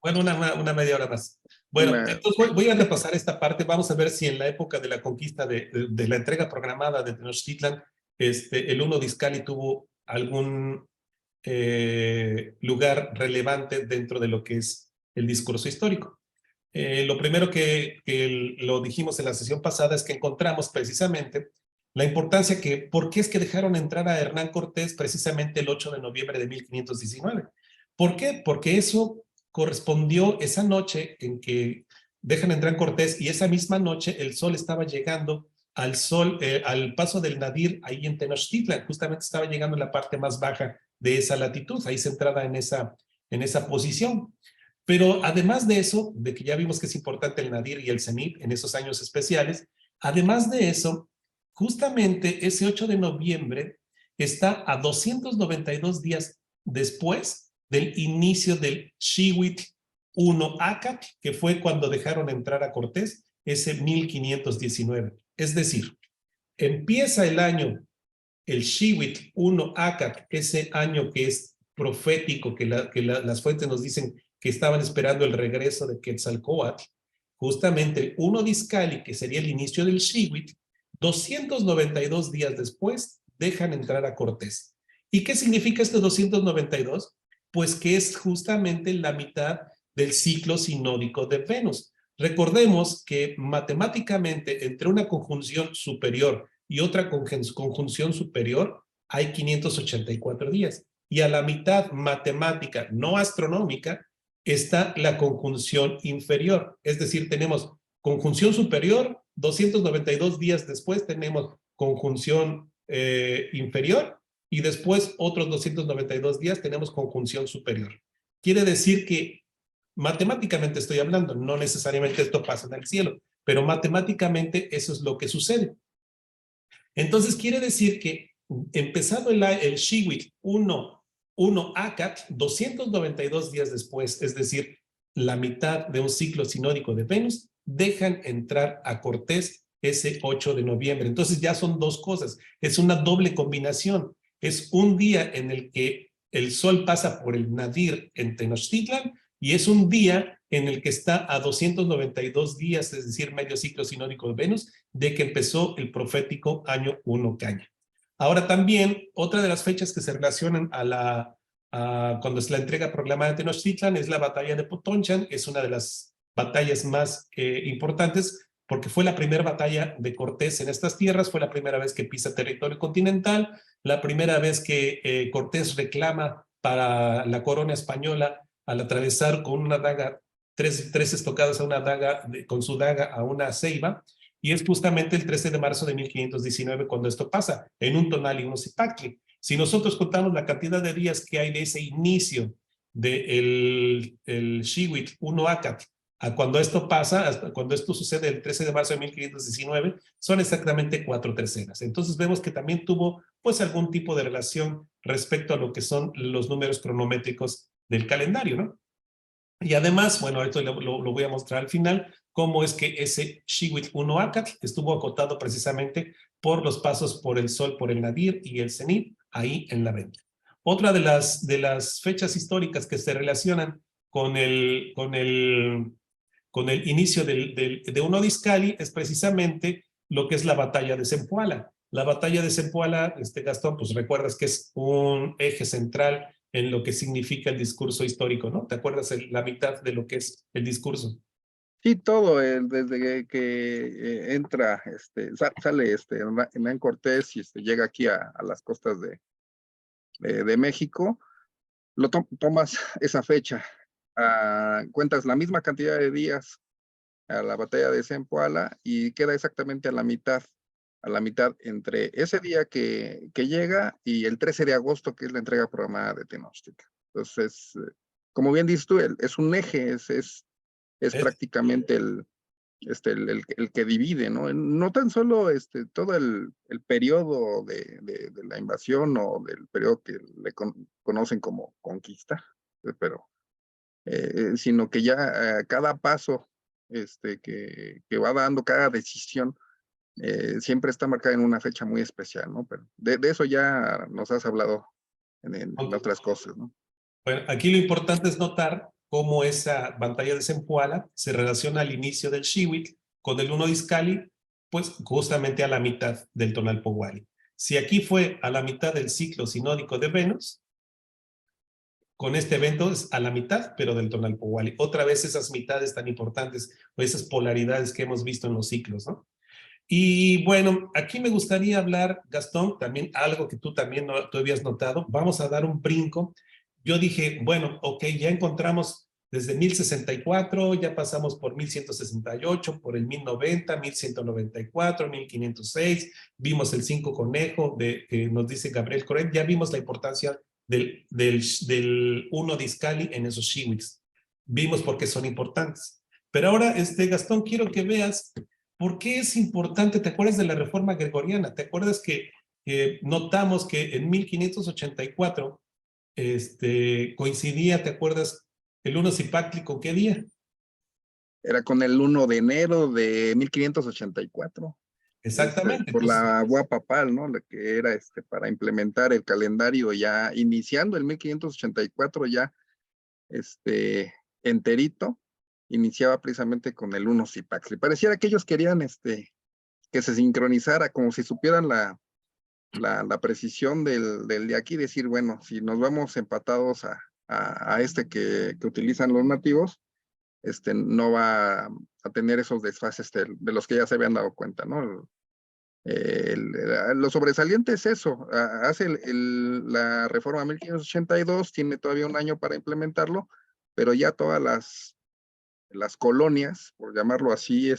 Bueno, una media hora más. Bueno, una, entonces voy a repasar esta parte. Vamos a ver si en la época de la conquista de la entrega programada de Tenochtitlan, el 1 de Izcalli tuvo algún lugar relevante dentro de lo que es el discurso histórico. Lo primero que lo dijimos en la sesión pasada es que encontramos precisamente la importancia ¿por qué es que dejaron entrar a Hernán Cortés precisamente el 8 de noviembre de 1519? ¿Por qué? Porque eso correspondió esa noche en que dejan entrar a Cortés y esa misma noche el sol estaba llegando al paso del Nadir ahí en Tenochtitlan, justamente estaba llegando en la parte más baja de esa latitud, ahí centrada en esa posición. Pero además de eso, de que ya vimos que es importante el Nadir y el Cenit en esos años especiales, además de eso, justamente ese 8 de noviembre está a 292 días después del inicio del Xiwitl I Acat, que fue cuando dejaron entrar a Cortés, ese 1519. Es decir, empieza el Xiwitl I Acat, ese año que es profético, que las fuentes nos dicen que estaban esperando el regreso de Quetzalcóatl, justamente el 1 de Izcalli, que sería el inicio del Xiwitl, 292 días después dejan entrar a Cortés. ¿Y qué significa este 292? Pues que es justamente la mitad del ciclo sinódico de Venus. Recordemos que matemáticamente entre una conjunción superior y otra conjunción superior hay 584 días. Y a la mitad matemática, no astronómica, está la conjunción inferior. Es decir, tenemos conjunción superior, 292 días después tenemos conjunción inferior y después otros 292 días tenemos conjunción superior. Quiere decir que matemáticamente estoy hablando, no necesariamente esto pasa en el cielo, pero matemáticamente eso es lo que sucede. Entonces quiere decir que empezado el Xiwitl 1 Acat, 292 días después, es decir, la mitad de un ciclo sinódico de Venus, dejan entrar a Cortés ese 8 de noviembre. Entonces ya son dos cosas, es una doble combinación. Es un día en el que el sol pasa por el Nadir en Tenochtitlan y es un día en el que está a 292 días, es decir, medio ciclo sinódico de Venus, de que empezó el profético año 1 Caña. Ahora también, otra de las fechas que se relacionan cuando es la entrega proclamada de Tenochtitlan es la batalla de Potonchan, es una de las batallas más importantes porque fue la primera batalla de Cortés en estas tierras, fue la primera vez que pisa territorio continental, la primera vez que Cortés reclama para la corona española al atravesar con una daga tres estocadas a una daga, con su daga a una ceiba, y es justamente el 13 de marzo de 1519 cuando esto pasa, en un tonal y un cipactli. Si nosotros contamos la cantidad de días que hay de ese inicio del Shiwit 1 Acat a cuando esto pasa, hasta cuando esto sucede el 13 de marzo de 1519, son exactamente 4/3. Entonces vemos que también tuvo pues algún tipo de relación respecto a lo que son los números cronométricos del calendario, ¿no? Y además, bueno, esto lo voy a mostrar al final, cómo es que ese Shiwit 1 Acat estuvo acotado precisamente por los pasos por el Sol, por el Nadir y el Zenit, ahí en la venta. Otra de las fechas históricas que se relacionan con el inicio de un Odiscali es precisamente lo que es la batalla de Zempoala. La batalla de Zempoala, Gastón, pues recuerdas que es un eje central en lo que significa el discurso histórico, ¿no? ¿Te acuerdas la mitad de lo que es el discurso? Sí, todo, desde que entra, sale Hernán Cortés y llega aquí a las costas de México, tomas esa fecha, cuentas la misma cantidad de días a la batalla de Zempoala y queda exactamente a la mitad entre ese día que llega y el 13 de agosto, que es la entrega programada de Tenochtitlan. Entonces, como bien dices tú, es un eje, es prácticamente el que divide, ¿no? No tan solo todo el periodo de la invasión o del periodo que le conocen como conquista, pero sino que ya cada paso que va dando, cada decisión, siempre está marcada en una fecha muy especial, ¿no? Pero de eso ya nos has hablado en otras cosas, ¿no? Bueno, aquí lo importante es notar cómo esa batalla de Zempoala se relaciona al inicio del Shiwit con el 1 Discali, pues justamente a la mitad del Tonalpohualli. Si aquí fue a la mitad del ciclo sinódico de Venus, con este evento es a la mitad, pero del Tonalpohualli. Otra vez esas mitades tan importantes o esas polaridades que hemos visto en los ciclos, ¿no? Y bueno, aquí me gustaría hablar, Gastón, también algo que tú también tú habías notado. Vamos a dar un brinco. Yo dije, bueno, ok, ya encontramos desde 1064, ya pasamos por 1168, por el 1090, 1194, 1506, vimos el 5 conejo que nos dice Gabriel Coret, ya vimos la importancia del 1 Discali en esos Shiwits. Vimos por qué son importantes. Pero ahora, Gastón, quiero que veas ¿por qué es importante? ¿Te acuerdas de la reforma gregoriana? ¿Te acuerdas que notamos que en 1584 coincidía, ¿te acuerdas? El 1 Cipactli, ¿con qué día? Era con el 1 de enero de 1584. Exactamente. Por Entonces, la bula papal, ¿no? La que era para implementar el calendario ya iniciando el 1584 ya enterito, iniciaba precisamente con el 1 Cipactli. Pareciera que ellos querían que se sincronizara, como si supieran la precisión del de aquí, decir, bueno, si nos vamos empatados a que utilizan los nativos, no va a tener esos desfases de los que ya se habían dado cuenta, ¿no? Lo sobresaliente es eso, hace la reforma 1582, tiene todavía un año para implementarlo, pero ya todas las colonias, por llamarlo así,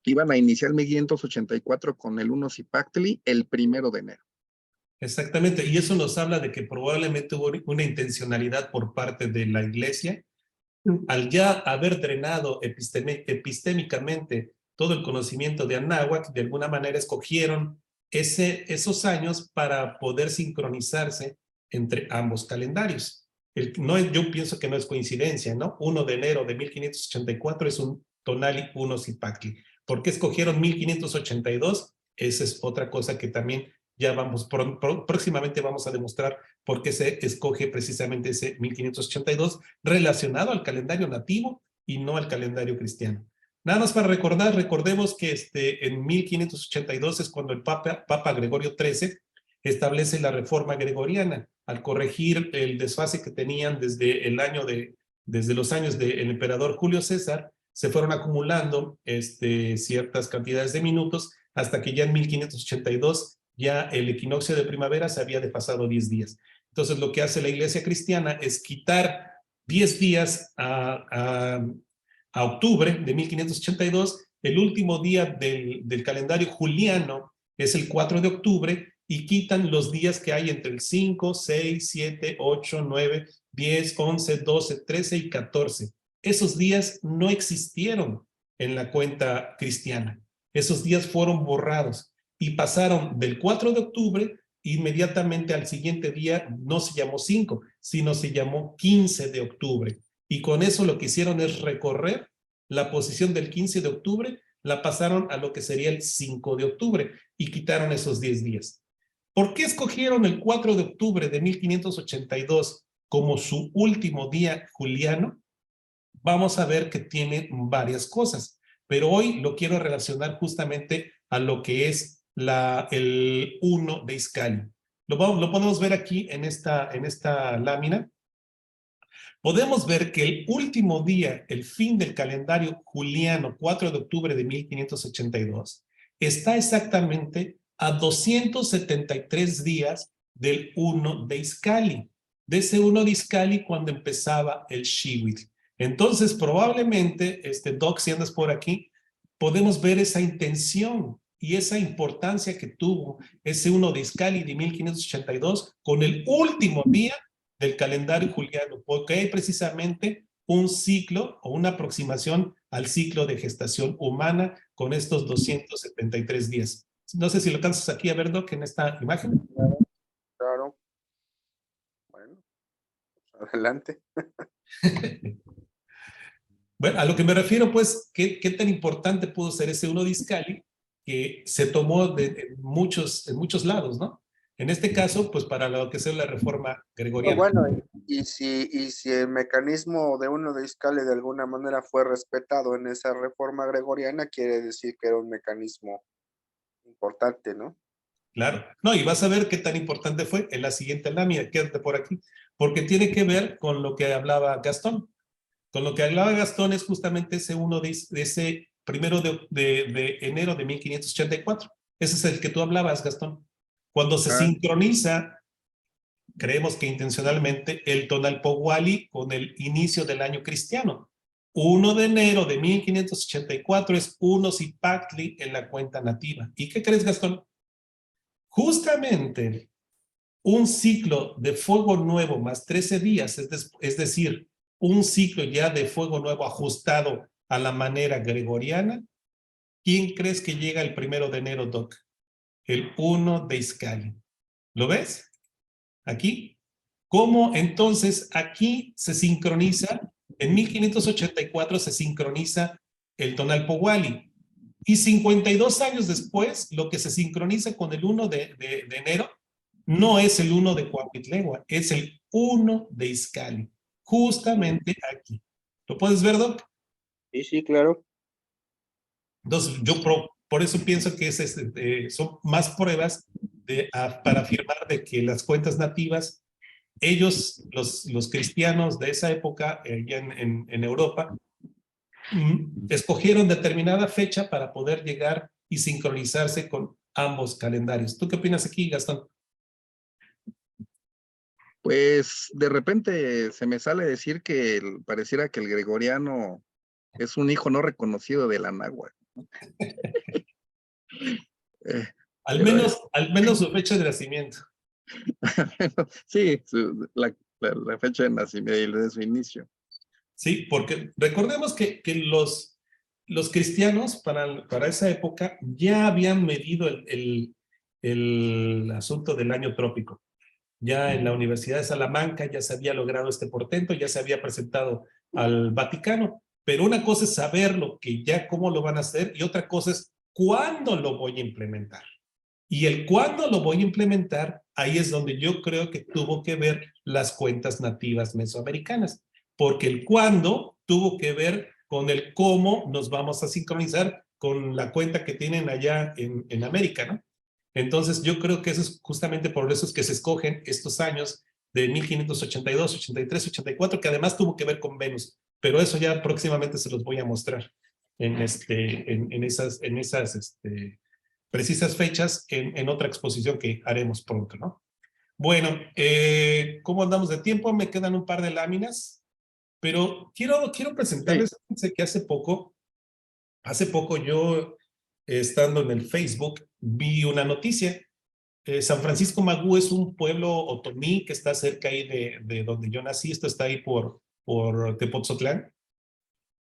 iban a iniciar 1584 con el 1 Cipactli el 1 de enero. exactamente, y eso nos habla de que probablemente hubo una intencionalidad por parte de la Iglesia al ya haber drenado epistémicamente todo el conocimiento de Anáhuac, de alguna manera escogieron esos años para poder sincronizarse entre ambos calendarios. Yo pienso que no es coincidencia, ¿no? 1 de enero de 1584 es un Tonali 1 Cipactli. ¿Por qué escogieron 1582? Esa es otra cosa que también ya próximamente vamos a demostrar por qué se escoge precisamente ese 1582 relacionado al calendario nativo y no al calendario cristiano. Nada más para recordemos que en 1582 es cuando el Papa Gregorio XIII establece la reforma gregoriana al corregir el desfase que tenían desde los años del emperador Julio César. Se fueron acumulando ciertas cantidades de minutos hasta que ya en 1582 ya el equinoccio de primavera se había desfasado 10 días. Entonces lo que hace la iglesia cristiana es quitar 10 días a octubre de 1582, el último día del calendario juliano es el 4 de octubre, y quitan los días que hay entre el 5, 6, 7, 8, 9, 10, 11, 12, 13 y 14. Esos días no existieron en la cuenta cristiana. Esos días fueron borrados y pasaron del 4 de octubre inmediatamente al siguiente día. No se llamó 5, sino se llamó 15 de octubre. Y con eso lo que hicieron es recorrer la posición del 15 de octubre, la pasaron a lo que sería el 5 de octubre y quitaron esos 10 días. ¿Por qué escogieron el 4 de octubre de 1582 como su último día juliano? Vamos a ver que tiene varias cosas, pero hoy lo quiero relacionar justamente a lo que es el 1 de Iscali. Lo podemos ver aquí en esta lámina. Podemos ver que el último día, el fin del calendario juliano, 4 de octubre de 1582, está exactamente a 273 días del 1 de Iscali, de ese 1 de Iscali cuando empezaba el Shiwit. Entonces, probablemente, Doc, si andas por aquí, podemos ver esa intención y esa importancia que tuvo ese 1 de Iscali de 1582 con el último día del calendario juliano, porque hay precisamente un ciclo o una aproximación al ciclo de gestación humana con estos 273 días. No sé si lo alcanzas aquí a ver, Doc, en esta imagen. Claro. Bueno, pues adelante. Bueno, a lo que me refiero, pues, ¿qué tan importante pudo ser ese 1 de Iscali que se tomó en muchos lados, ¿no? En este caso, pues, para lo que es la reforma gregoriana. Bueno, y si el mecanismo de 1 de Iscali de alguna manera fue respetado en esa reforma gregoriana, quiere decir que era un mecanismo importante, ¿no? Claro. No, y vas a ver qué tan importante fue en la siguiente lámina. Quédate por aquí, porque tiene que ver con lo que hablaba Gastón. Con lo que hablaba Gastón es justamente ese 1 de ese 1 de enero de 1584. Ese es el que tú hablabas, Gastón. Cuando se sincroniza, creemos que intencionalmente, el Tonalpohualli con el inicio del año cristiano. 1 de enero de 1584 es 1 Zipactli en la cuenta nativa. ¿Y qué crees, Gastón? Justamente un ciclo de fuego nuevo más 13 días, es decir, un ciclo ya de fuego nuevo ajustado a la manera gregoriana. ¿Quién crees que llega el 1 de enero, Doc? El 1 de Iscali. ¿Lo ves? Aquí. ¿Cómo entonces aquí se sincroniza? En 1584 se sincroniza el Tonalpohualli. Y 52 años después, lo que se sincroniza con el 1 de enero no es el 1 de Cuautitlegua, es el 1 de Iscali. Justamente aquí. ¿Lo puedes ver, Doc? Sí, claro. Entonces, yo por eso pienso que son más pruebas para afirmar de que las cuentas nativas, ellos, los cristianos de esa época, allá en Europa, escogieron determinada fecha para poder llegar y sincronizarse con ambos calendarios. ¿Tú qué opinas aquí, Gastón? Pues de repente se me sale decir que pareciera que el gregoriano es un hijo no reconocido de la náhuatl. Al menos su fecha de nacimiento. Sí, la fecha de nacimiento y de su inicio. Sí, porque recordemos que los cristianos para esa época ya habían medido el asunto del año trópico. Ya en la Universidad de Salamanca ya se había logrado este portento, ya se había presentado al Vaticano. Pero una cosa es saberlo, que ya cómo lo van a hacer, y otra cosa es cuándo lo voy a implementar. Y el cuándo lo voy a implementar, ahí es donde yo creo que tuvo que ver las cuentas nativas mesoamericanas, porque el cuándo tuvo que ver con el cómo nos vamos a sincronizar con la cuenta que tienen allá en América, ¿no? Entonces yo creo que eso es justamente por eso es que se escogen estos años de 1582, 83, 84, que además tuvo que ver con Venus, pero eso ya próximamente se los voy a mostrar en esas precisas fechas en otra exposición que haremos pronto, ¿no? Bueno, ¿cómo andamos de tiempo? Me quedan un par de láminas. Pero quiero presentarles que hace poco yo, estando en el Facebook, vi una noticia. San Francisco Magú es un pueblo otomí que está cerca ahí de donde yo nací. Esto está ahí por Tepotzotlán.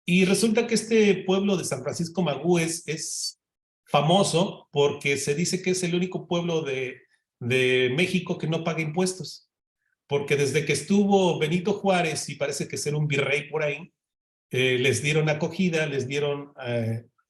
Y resulta que este pueblo de San Francisco Magú es famoso porque se dice que es el único pueblo de México que no paga impuestos. Porque desde que estuvo Benito Juárez, y parece que ser un virrey por ahí, les dieron acogida, les dieron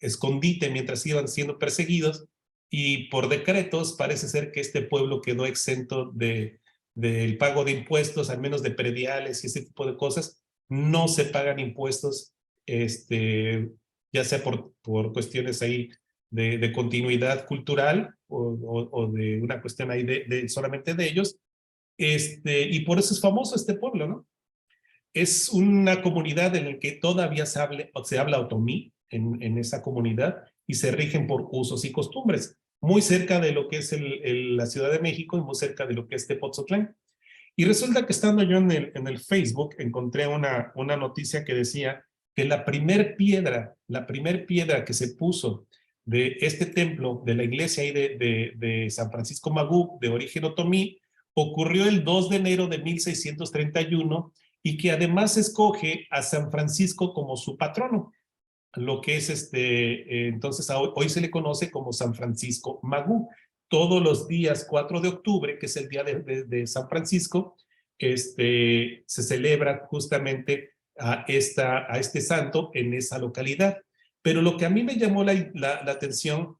escondite mientras iban siendo perseguidos, y por decretos parece ser que este pueblo quedó exento del pago de impuestos, al menos de prediales y ese tipo de cosas. No se pagan impuestos, ya sea por cuestiones ahí de continuidad cultural o de una cuestión ahí solamente de ellos. Y por eso es famoso este pueblo, ¿no? Es una comunidad en la que todavía se habla otomí en esa comunidad, y se rigen por usos y costumbres, muy cerca de lo que es la Ciudad de México y muy cerca de lo que es Tepotzotlán. Y resulta que estando yo en el Facebook, encontré una noticia que decía que la primer piedra que se puso de este templo, de la iglesia ahí de San Francisco Magú, de origen otomí, ocurrió el 2 de enero de 1631, y que además escoge a San Francisco como su patrono, lo que es entonces hoy se le conoce como San Francisco Magú. Todos los días 4 de octubre, que es el día de San Francisco, se celebra justamente a este santo en esa localidad. Pero lo que a mí me llamó la atención,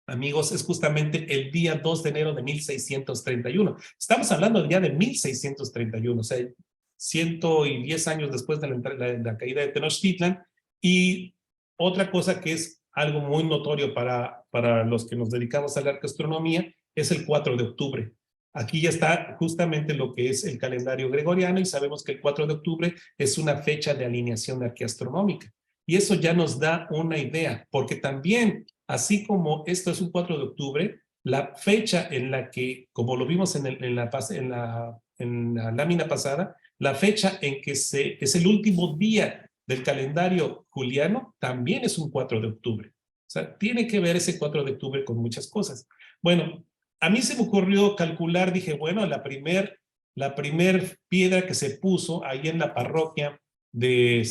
amigos, es justamente el día 2 de enero de 1631. Estamos hablando del día de 1631, o sea, 110 años después de la caída de Tenochtitlan. Y otra cosa que es algo muy notorio para los que nos dedicamos a la arqueastronomía es el 4 de octubre. Aquí ya está justamente lo que es el calendario gregoriano, y sabemos que el 4 de octubre es una fecha de alineación arqueastronómica. Y eso ya nos da una idea, porque también, así como esto es un 4 de octubre, la fecha en la que, como lo vimos en la lámina pasada, la fecha en que es el último día del calendario juliano también es un 4 de octubre. O sea, tiene que ver ese 4 de octubre con muchas cosas. Bueno, a mí se me ocurrió calcular, dije, bueno, la primer piedra que se puso ahí en la parroquia de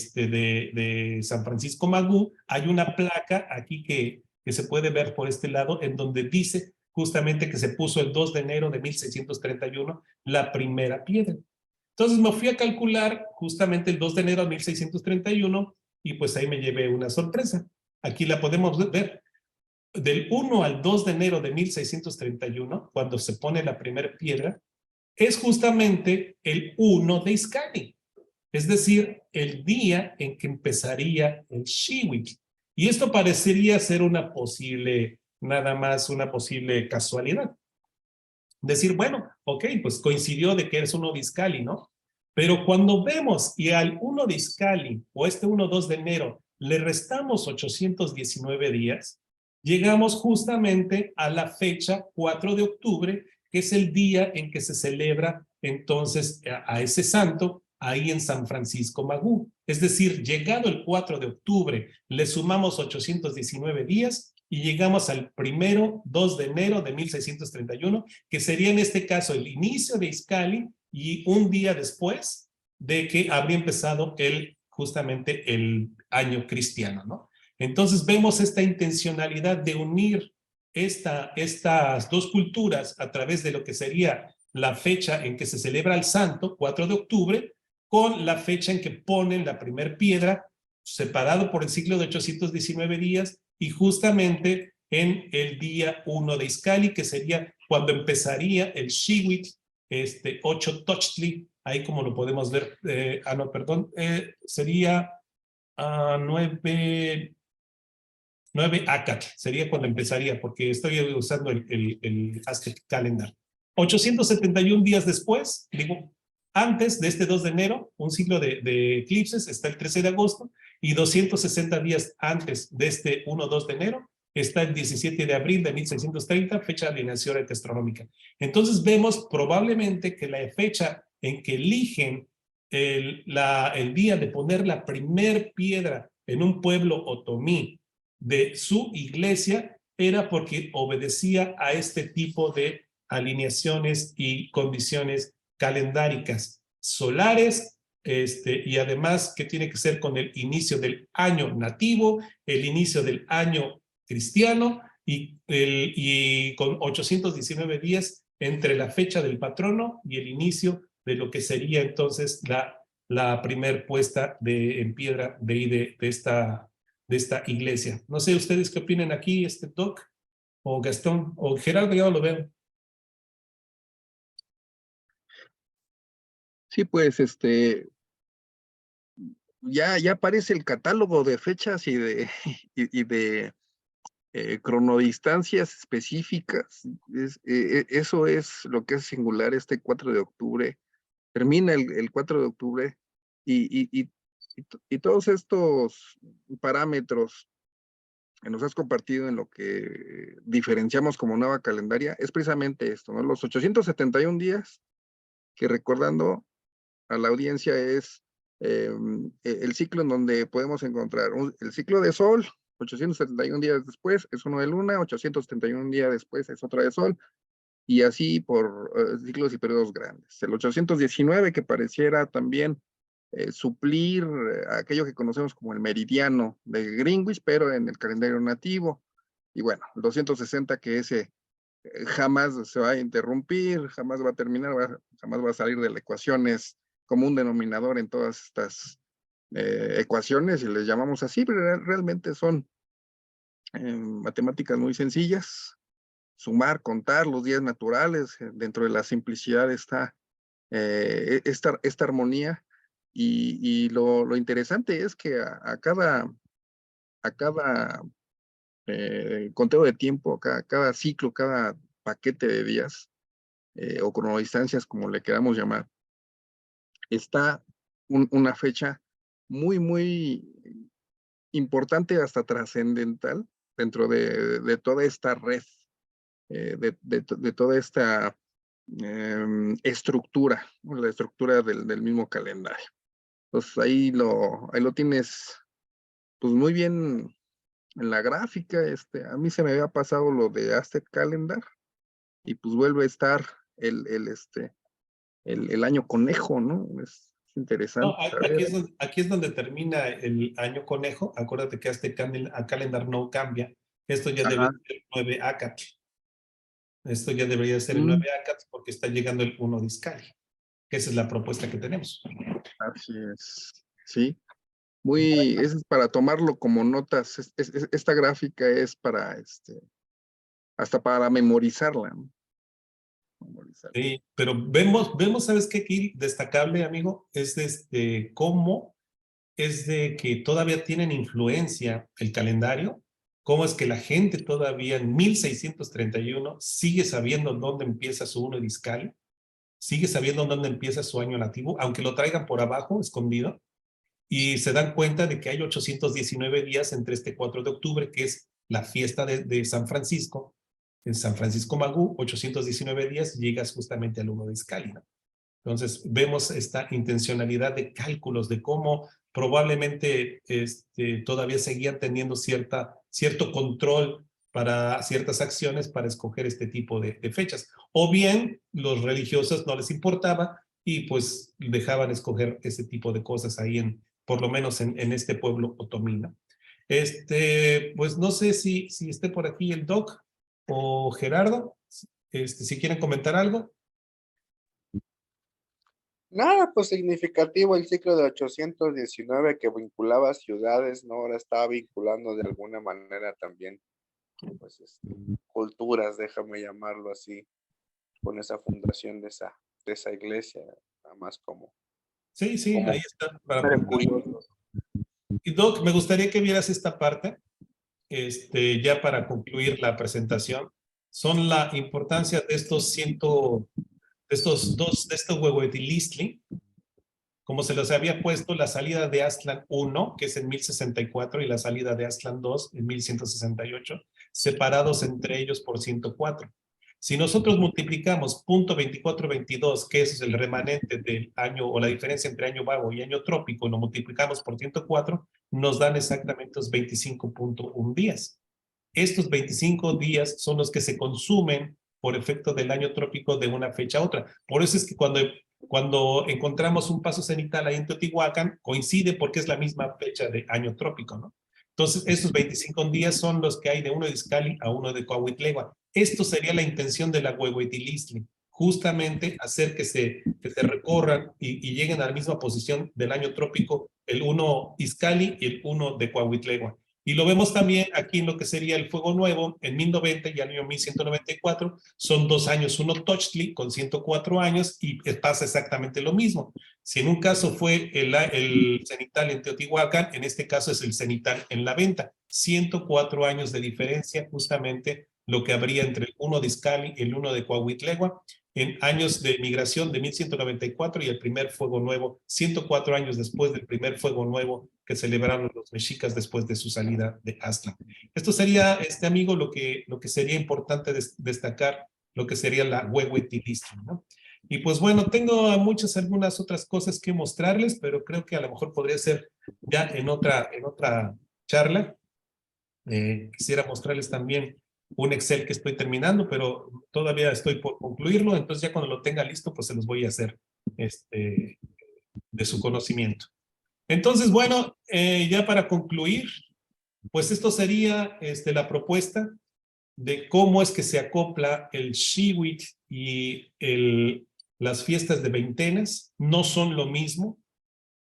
San Francisco Magú, hay una placa aquí que se puede ver por este lado, en donde dice justamente que se puso el 2 de enero de 1631 la primera piedra. Entonces me fui a calcular justamente el 2 de enero de 1631, y pues ahí me llevé una sorpresa. Aquí la podemos ver. Del 1 al 2 de enero de 1631, cuando se pone la primera piedra, es justamente el 1 de Izcalli, es decir, el día en que empezaría el Xiwitl. Y esto parecería ser nada más una posible casualidad. Decir, bueno, ok, pues coincidió de que es 1 de Izcalli, ¿no? Pero cuando vemos y al 1 de Izcalli, o 1-2 de enero, le restamos 819 días, llegamos justamente a la fecha 4 de octubre, que es el día en que se celebra entonces a ese santo ahí en San Francisco Magú. Es decir, llegado el 4 de octubre, le sumamos 819 días y llegamos al 2 de enero de 1631, que sería en este caso el inicio de Izcalli, y un día después de que habría empezado justamente el año cristiano, ¿no? Entonces vemos esta intencionalidad de unir estas dos culturas a través de lo que sería la fecha en que se celebra el santo, 4 de octubre, con la fecha en que ponen la primer piedra, separado por el ciclo de 819 días, y justamente en el día 1 de Izcalli, que sería cuando empezaría el Xiwitl, 8 Tochtli, ahí como lo podemos ver, sería 9 Acatl, sería cuando empezaría, porque estoy usando el Aztec Calendar. 871 días después, digo, antes de este 2 de enero, un ciclo de eclipses, está el 13 de agosto, y 260 días antes de este 1-2 de enero, está el 17 de abril de 1630, fecha de alineación astronómica. Entonces vemos probablemente que la fecha en que eligen el día de poner la primer piedra en un pueblo otomí de su iglesia era porque obedecía a este tipo de alineaciones y condiciones calendáricas solares, y además que tiene que ser con el inicio del año nativo, el inicio del año cristiano y con 819 días entre la fecha del patrono y el inicio de lo que sería entonces la primer puesta en piedra de esta iglesia. No sé ustedes qué opinan aquí, Doc, o Gastón, o Gerardo, ya lo veo. Sí, pues ya aparece el catálogo de fechas y de, y de cronodistancias específicas. Eso es lo que es singular este 4 de octubre. Termina el 4 de octubre y todos estos parámetros que nos has compartido en lo que diferenciamos como nueva calendaria es precisamente esto, ¿no? Los 871 días que, recordando a la audiencia, es el ciclo en donde podemos encontrar el ciclo de sol. 871 días después es uno de luna, 871 días después es otro de sol, y así por ciclos y periodos grandes. El 819, que pareciera también suplir aquello que conocemos como el meridiano de Greenwich, pero en el calendario nativo. Y bueno, el 260, que ese jamás se va a interrumpir, jamás va a terminar, jamás va a salir de la ecuación, es como un denominador en todas estas ecuaciones, y les llamamos así, pero realmente son matemáticas muy sencillas. Sumar, contar los días naturales, dentro de la simplicidad está esta armonía, y lo interesante es que a cada conteo de tiempo, cada ciclo, cada paquete de días o cronodistancias, como le queramos llamar, está una fecha muy importante, hasta trascendental, dentro de toda esta red, de toda esta estructura, ¿no? La estructura del mismo calendario. Entonces ahí lo tienes pues muy bien en la gráfica. A mí se me había pasado lo de Aztec Calendar, y pues vuelve a estar el año conejo, ¿no? Es No, interesante saber. aquí es donde termina el año conejo. Acuérdate que calendar no cambia. Esto ya debe Ajá. ser el 9 ACAT. Esto ya debería ser el Mm, 9 ACAT porque está llegando el 1 Discali. Que esa es la propuesta que tenemos. así es. Sí. Eso es para tomarlo como notas. Esta gráfica es para, hasta para memorizarla, ¿no? Memorizarla. Sí, pero ¿sabes qué, Kiri? Destacable, amigo, es cómo es de que todavía tienen influencia el calendario, cómo es que la gente todavía en 1631 sigue sabiendo dónde empieza su 1 Discali, sigue sabiendo dónde empieza su año nativo, aunque lo traigan por abajo, escondido, y se dan cuenta de que hay 819 días entre este 4 de octubre, que es la fiesta de San Francisco, en San Francisco Magú, 819 días, llegas justamente al 1 de Iscali, ¿no? Entonces, vemos esta intencionalidad de cálculos de cómo probablemente todavía seguían teniendo cierto control para ciertas acciones para escoger este tipo de fechas. O bien, los religiosos no les importaba y pues dejaban escoger ese tipo de cosas ahí, por lo menos en este pueblo otomí. Pues no sé si esté por aquí el Doc o Gerardo, si quieren comentar algo. Nada, pues significativo el ciclo de 819 que vinculaba ciudades, ¿no? Ahora está vinculando de alguna manera también, pues, culturas, déjame llamarlo así, con esa fundación de esa iglesia, nada más Sí, ahí como está para número concluir. curioso. Y Doc, me gustaría que vieras esta parte, ya para concluir la presentación. Son la importancia de este huehuetilistli, como se los había puesto la salida de Aztlán 1, que es en 1064, y la salida de Aztlán 2 en 1168, separados entre ellos por 104. Si nosotros multiplicamos 0.2422, que ese es el remanente del año o la diferencia entre año vago y año trópico, lo multiplicamos por 104, nos dan exactamente los 25.1 días. Estos 25 días son los que se consumen por efecto del año trópico de una fecha a otra. Por eso es que cuando encontramos un paso cenital ahí en Teotihuacán, coincide porque es la misma fecha de año trópico, ¿no? Entonces, estos 25 días son los que hay de uno de Izcalli a uno de Coahuitlegua. Esto sería la intención de la Huehuetilistli, justamente hacer que se recorran y lleguen a la misma posición del año trópico, el uno Izcalli y el uno de Coahuitlegua. Y lo vemos también aquí en lo que sería el Fuego Nuevo, en 1090 y el año 1194, son 2 años, uno Tochtli con 104 años y pasa exactamente lo mismo. Si en un caso fue el cenital en Teotihuacán, en este caso es el cenital en la venta. 104 años de diferencia, justamente lo que habría entre el 1 de Izcalli y el 1 de Coahuitlegua, en años de migración de 1194 y el primer Fuego Nuevo, 104 años después del primer Fuego Nuevo que celebraron los mexicas después de su salida de Aztlán. Esto sería, amigo, lo que sería importante destacar, lo que sería la Huehuetilistli, ¿no? Y pues bueno, tengo algunas otras cosas que mostrarles, pero creo que a lo mejor podría ser ya en otra charla. Quisiera mostrarles también un Excel que estoy terminando, pero todavía estoy por concluirlo, entonces ya cuando lo tenga listo, pues se los voy a hacer de su conocimiento. Entonces, bueno, ya para concluir, pues esto sería la propuesta de cómo es que se acopla el Xiwit y las fiestas de veintenas. No son lo mismo.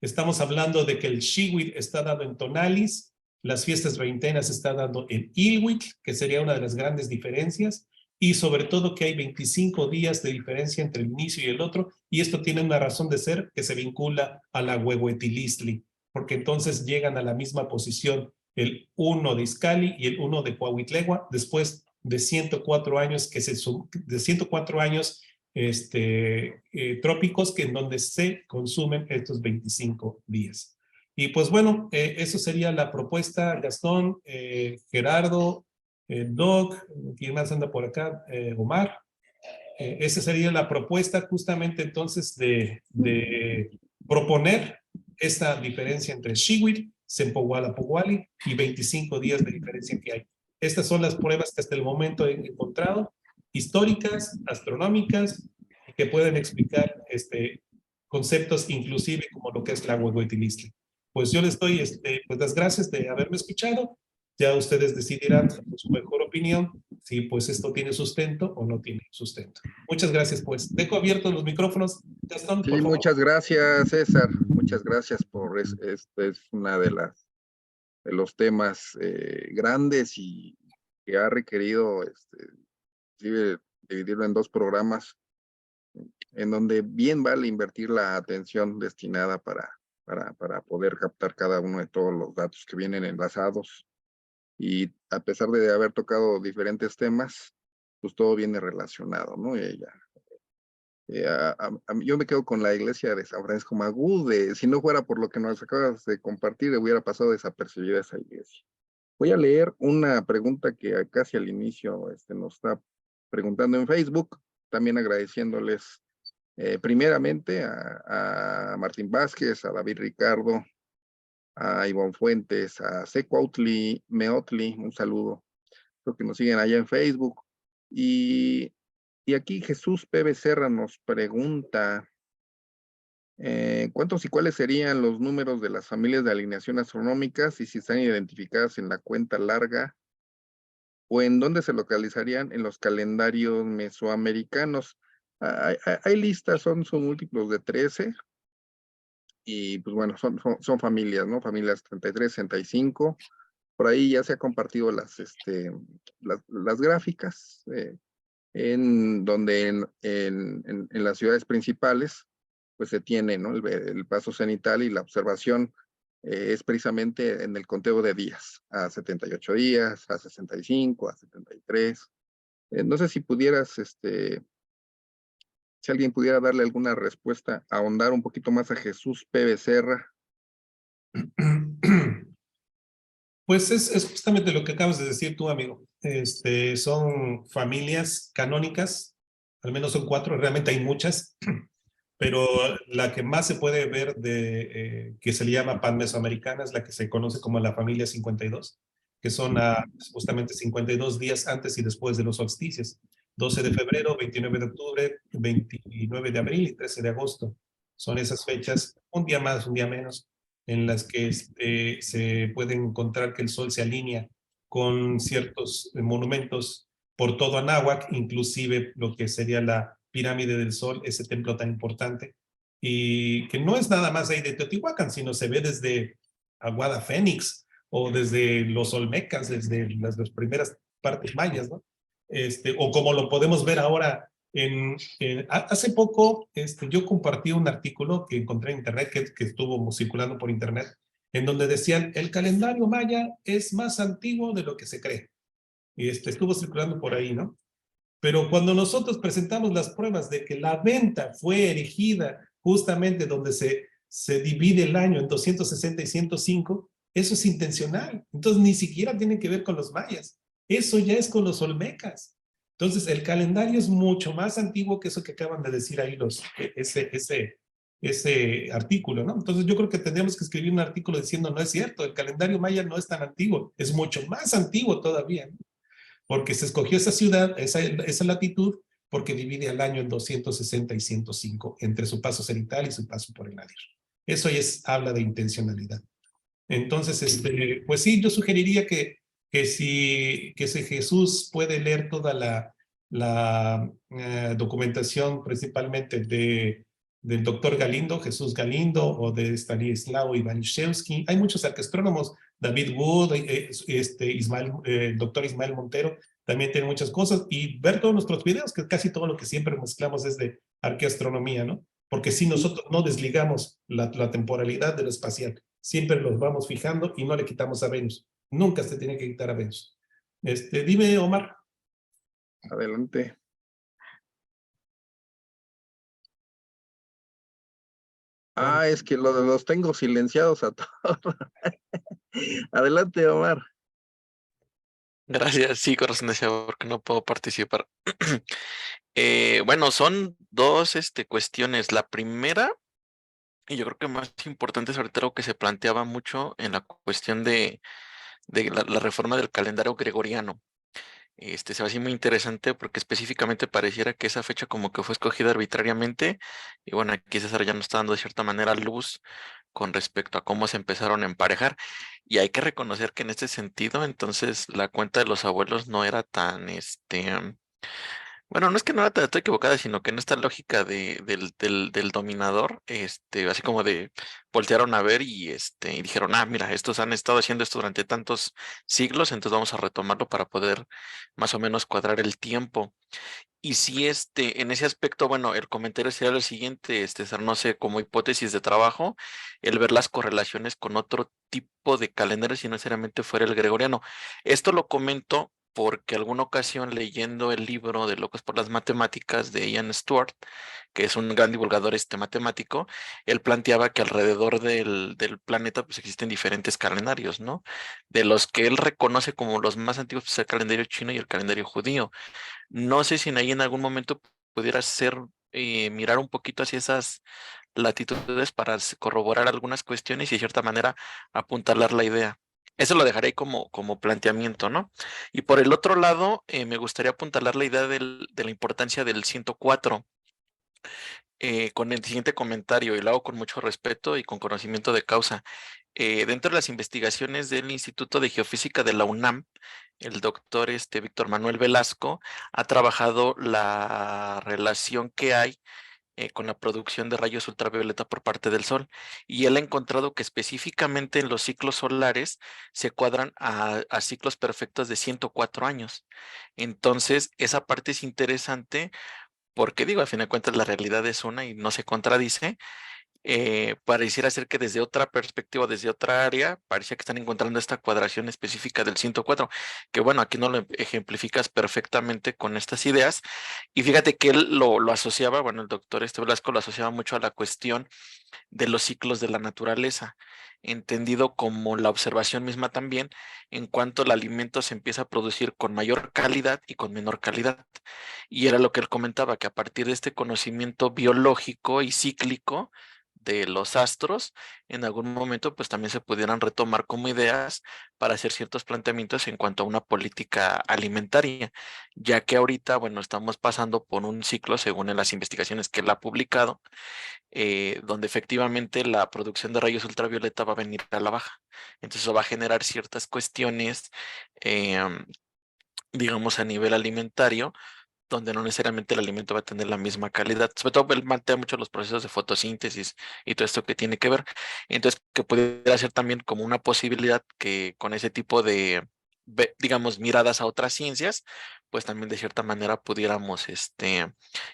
Estamos hablando de que el Xiwit está dado en Tonalis, las fiestas veintenas está dado en Ilhuitl, que sería una de las grandes diferencias, y sobre todo que hay 25 días de diferencia entre el inicio y el otro, y esto tiene una razón de ser que se vincula a la Huehuetilistli, porque entonces llegan a la misma posición el 1 de Izcalli y el 1 de Coahuitlegua, después de 104 años de 104 años trópicos en donde se consumen estos 25 días. Y pues bueno, eso sería la propuesta, Gastón, Gerardo, Doc, ¿quién más anda por acá? Omar. Esa sería la propuesta justamente entonces de proponer esta diferencia entre Xiwit, Sempohuala-Pohualli y 25 días de diferencia que hay. Estas son las pruebas que hasta el momento he encontrado, históricas, astronómicas, que pueden explicar conceptos inclusive como lo que es la Huehuetilistli. Pues yo les doy pues las gracias de haberme escuchado. Ya ustedes decidirán con su mejor opinión si pues esto tiene sustento o no tiene sustento. Muchas gracias pues. Dejo abiertos los micrófonos. Gastón, Sí, por favor. muchas gracias, César. Muchas gracias por este es una de los temas grandes y que ha requerido dividirlo en 2 programas en donde bien vale invertir la atención destinada para poder captar cada uno de todos los datos que vienen enlazados. Y a pesar de haber tocado diferentes temas, pues todo viene relacionado, ¿no? Yo me quedo con la iglesia de San Francisco Magú, si no fuera por lo que nos acabas de compartir, hubiera pasado desapercibida esa iglesia. Voy a leer una pregunta que casi al inicio nos está preguntando en Facebook, también agradeciéndoles primeramente a Martín Vázquez, a David Ricardo, a Ivonne Fuentes, a Secuautli Meotli, un saludo. Creo que nos siguen allá en Facebook. Y aquí Jesús P. Becerra nos pregunta, ¿cuántos y cuáles serían los números de las familias de alineación astronómicas y si están identificadas en la cuenta larga o en dónde se localizarían en los calendarios mesoamericanos? Hay listas, son múltiplos de 13 y pues bueno, son familias, ¿no? Familias 33, 65. Por ahí ya se ha compartido las gráficas en donde en las ciudades principales pues se tiene, ¿no? el paso cenital y la observación es precisamente en el conteo de días, a 78 días, a 65, a 73. No sé si pudieras, si alguien pudiera darle alguna respuesta, ahondar un poquito más a Jesús P. Becerra. Pues es justamente lo que acabas de decir tú, amigo. Son familias canónicas, al menos son 4, realmente hay muchas, pero la que más se puede ver que se le llama pan-mesoamericana es la que se conoce como la familia 52, que son justamente 52 días antes y después de los solsticios. 12 de febrero, 29 de octubre, 29 de abril y 13 de agosto. Son esas fechas, un día más, un día menos, en las que se puede encontrar que el sol se alinea con ciertos monumentos por todo Anáhuac, inclusive lo que sería la pirámide del Sol, ese templo tan importante, y que no es nada más ahí de Teotihuacán, sino se ve desde Aguada Fénix o desde los Olmecas, desde las primeras partes mayas, ¿no? O como lo podemos ver ahora hace poco, yo compartí un artículo que encontré en internet, que estuvo circulando por internet, en donde decían, el calendario maya es más antiguo de lo que se cree. Y estuvo circulando por ahí, ¿no? Pero cuando nosotros presentamos las pruebas de que la venta fue erigida justamente donde se divide el año en 260 y 105, eso es intencional. Entonces ni siquiera tiene que ver con los mayas. Eso ya es con los olmecas. Entonces el calendario es mucho más antiguo que eso que acaban de decir ahí ese artículo, ¿no? Entonces yo creo que tendríamos que escribir un artículo diciendo, no es cierto, el calendario maya no es tan antiguo, es mucho más antiguo todavía, ¿no? Porque se escogió esa ciudad, esa latitud, porque divide al año en 260 y 105 entre su paso cenital y su paso por el Nadir. Eso ya habla de intencionalidad. Entonces, pues sí, yo sugeriría que si Jesús puede leer toda la documentación principalmente del doctor Galindo, Jesús Galindo, o de Stanislao Ivanishevsky. Hay muchos arqueastrónomos, David Wood, el doctor Ismael Montero, también tiene muchas cosas, y ver todos nuestros videos, que casi todo lo que siempre mezclamos es de arqueastronomía, ¿no? Porque si nosotros no desligamos la temporalidad de lo espacial, siempre los vamos fijando y no le quitamos a Venus. Nunca se tiene que quitar a Venus. Dime, Omar. Adelante. Es que los tengo silenciados a todos. Adelante, Omar. Gracias, sí, corazón decía porque no puedo participar. Bueno, son dos cuestiones. La primera, y yo creo que más importante es ahorita lo que se planteaba mucho en la cuestión de la reforma del calendario gregoriano. Se va a ser muy interesante porque específicamente pareciera que esa fecha como que fue escogida arbitrariamente y bueno, aquí César ya nos está dando de cierta manera luz con respecto a cómo se empezaron a emparejar y hay que reconocer que en este sentido entonces la cuenta de los abuelos no era tan bueno, no es que no era tan equivocada, sino que en esta lógica del dominador, así como de voltearon a ver y dijeron, mira, estos han estado haciendo esto durante tantos siglos, entonces vamos a retomarlo para poder más o menos cuadrar el tiempo. Y si en ese aspecto, bueno, el comentario sería el siguiente, César, no sé, como hipótesis de trabajo, el ver las correlaciones con otro tipo de calendario, si no necesariamente fuera el gregoriano. Esto lo comento porque alguna ocasión leyendo el libro de Locos por las Matemáticas de Ian Stewart, que es un gran divulgador matemático, él planteaba que alrededor del planeta pues existen diferentes calendarios, ¿no? De los que él reconoce como los más antiguos, pues el calendario chino y el calendario judío. No sé si ahí en algún momento pudiera ser mirar un poquito hacia esas latitudes para corroborar algunas cuestiones y de cierta manera apuntalar la idea. Eso lo dejaré como planteamiento, ¿no? Y por el otro lado, me gustaría apuntalar la idea de la importancia del 104 con el siguiente comentario, y lo hago con mucho respeto y con conocimiento de causa. Dentro de las investigaciones del Instituto de Geofísica de la UNAM, el doctor Víctor Manuel Velasco ha trabajado la relación que hay con la producción de rayos ultravioleta por parte del Sol. Y él ha encontrado que específicamente en los ciclos solares se cuadran a ciclos perfectos de 104 años. Entonces, esa parte es interesante porque digo, a fin de cuentas la realidad es una y no se contradice. pareciera ser que desde otra perspectiva, desde otra área, parecía que están encontrando esta cuadración específica del 104, que bueno, aquí no lo ejemplificas perfectamente con estas ideas. Y fíjate que él lo asociaba, bueno, el doctor Velasco lo asociaba mucho a la cuestión de los ciclos de la naturaleza, entendido como la observación misma también, en cuanto el alimento se empieza a producir con mayor calidad y con menor calidad. Y era lo que él comentaba, que a partir de este conocimiento biológico y cíclico de los astros, en algún momento pues también se pudieran retomar como ideas para hacer ciertos planteamientos en cuanto a una política alimentaria, ya que ahorita, bueno, estamos pasando por un ciclo, según en las investigaciones que él ha publicado, donde efectivamente la producción de rayos ultravioleta va a venir a la baja. Entonces eso va a generar ciertas cuestiones, digamos, a nivel alimentario, donde no necesariamente el alimento va a tener la misma calidad. Sobre todo él plantea mucho los procesos de fotosíntesis y todo esto que tiene que ver. Entonces, que pudiera ser también como una posibilidad que con ese tipo de, digamos, miradas a otras ciencias, pues también de cierta manera pudiéramos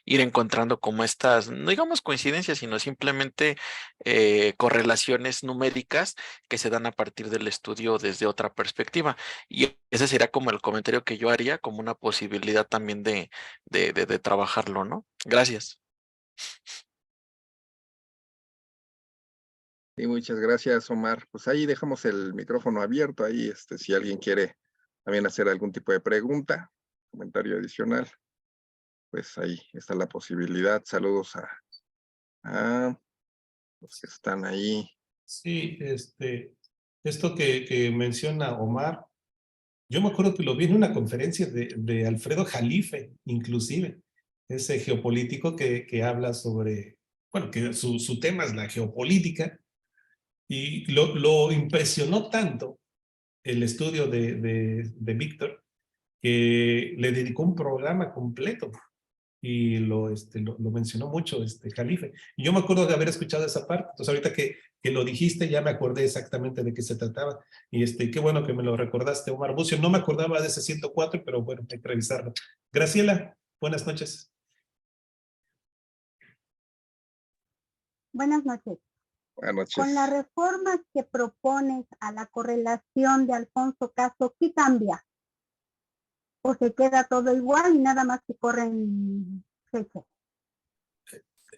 ir encontrando como estas, no digamos coincidencias, sino simplemente correlaciones numéricas que se dan a partir del estudio desde otra perspectiva. Y ese sería como el comentario que yo haría como una posibilidad también de trabajarlo, ¿no? Gracias. Y muchas gracias, Omar. Pues ahí dejamos el micrófono abierto, ahí si alguien quiere también hacer algún tipo de pregunta, comentario adicional, pues ahí está la posibilidad. Saludos a los que están ahí. Sí, esto que menciona Omar, yo me acuerdo que lo vi en una conferencia de Alfredo Jalife, inclusive, ese geopolítico que habla sobre, bueno, que su tema es la geopolítica, y lo impresionó tanto el estudio de Víctor, que le dedicó un programa completo y lo mencionó mucho Jalife. Y yo me acuerdo de haber escuchado esa parte. Entonces ahorita que lo dijiste ya me acordé exactamente de qué se trataba. Y qué bueno que me lo recordaste, Omar Bucio. No me acordaba de ese 104, pero bueno, hay que revisarlo. Graciela, buenas noches. Buenas noches. Buenas noches. Con la reforma que propones a la correlación de Alfonso Caso, ¿qué cambia? ¿O se queda todo igual y nada más que corren fechas?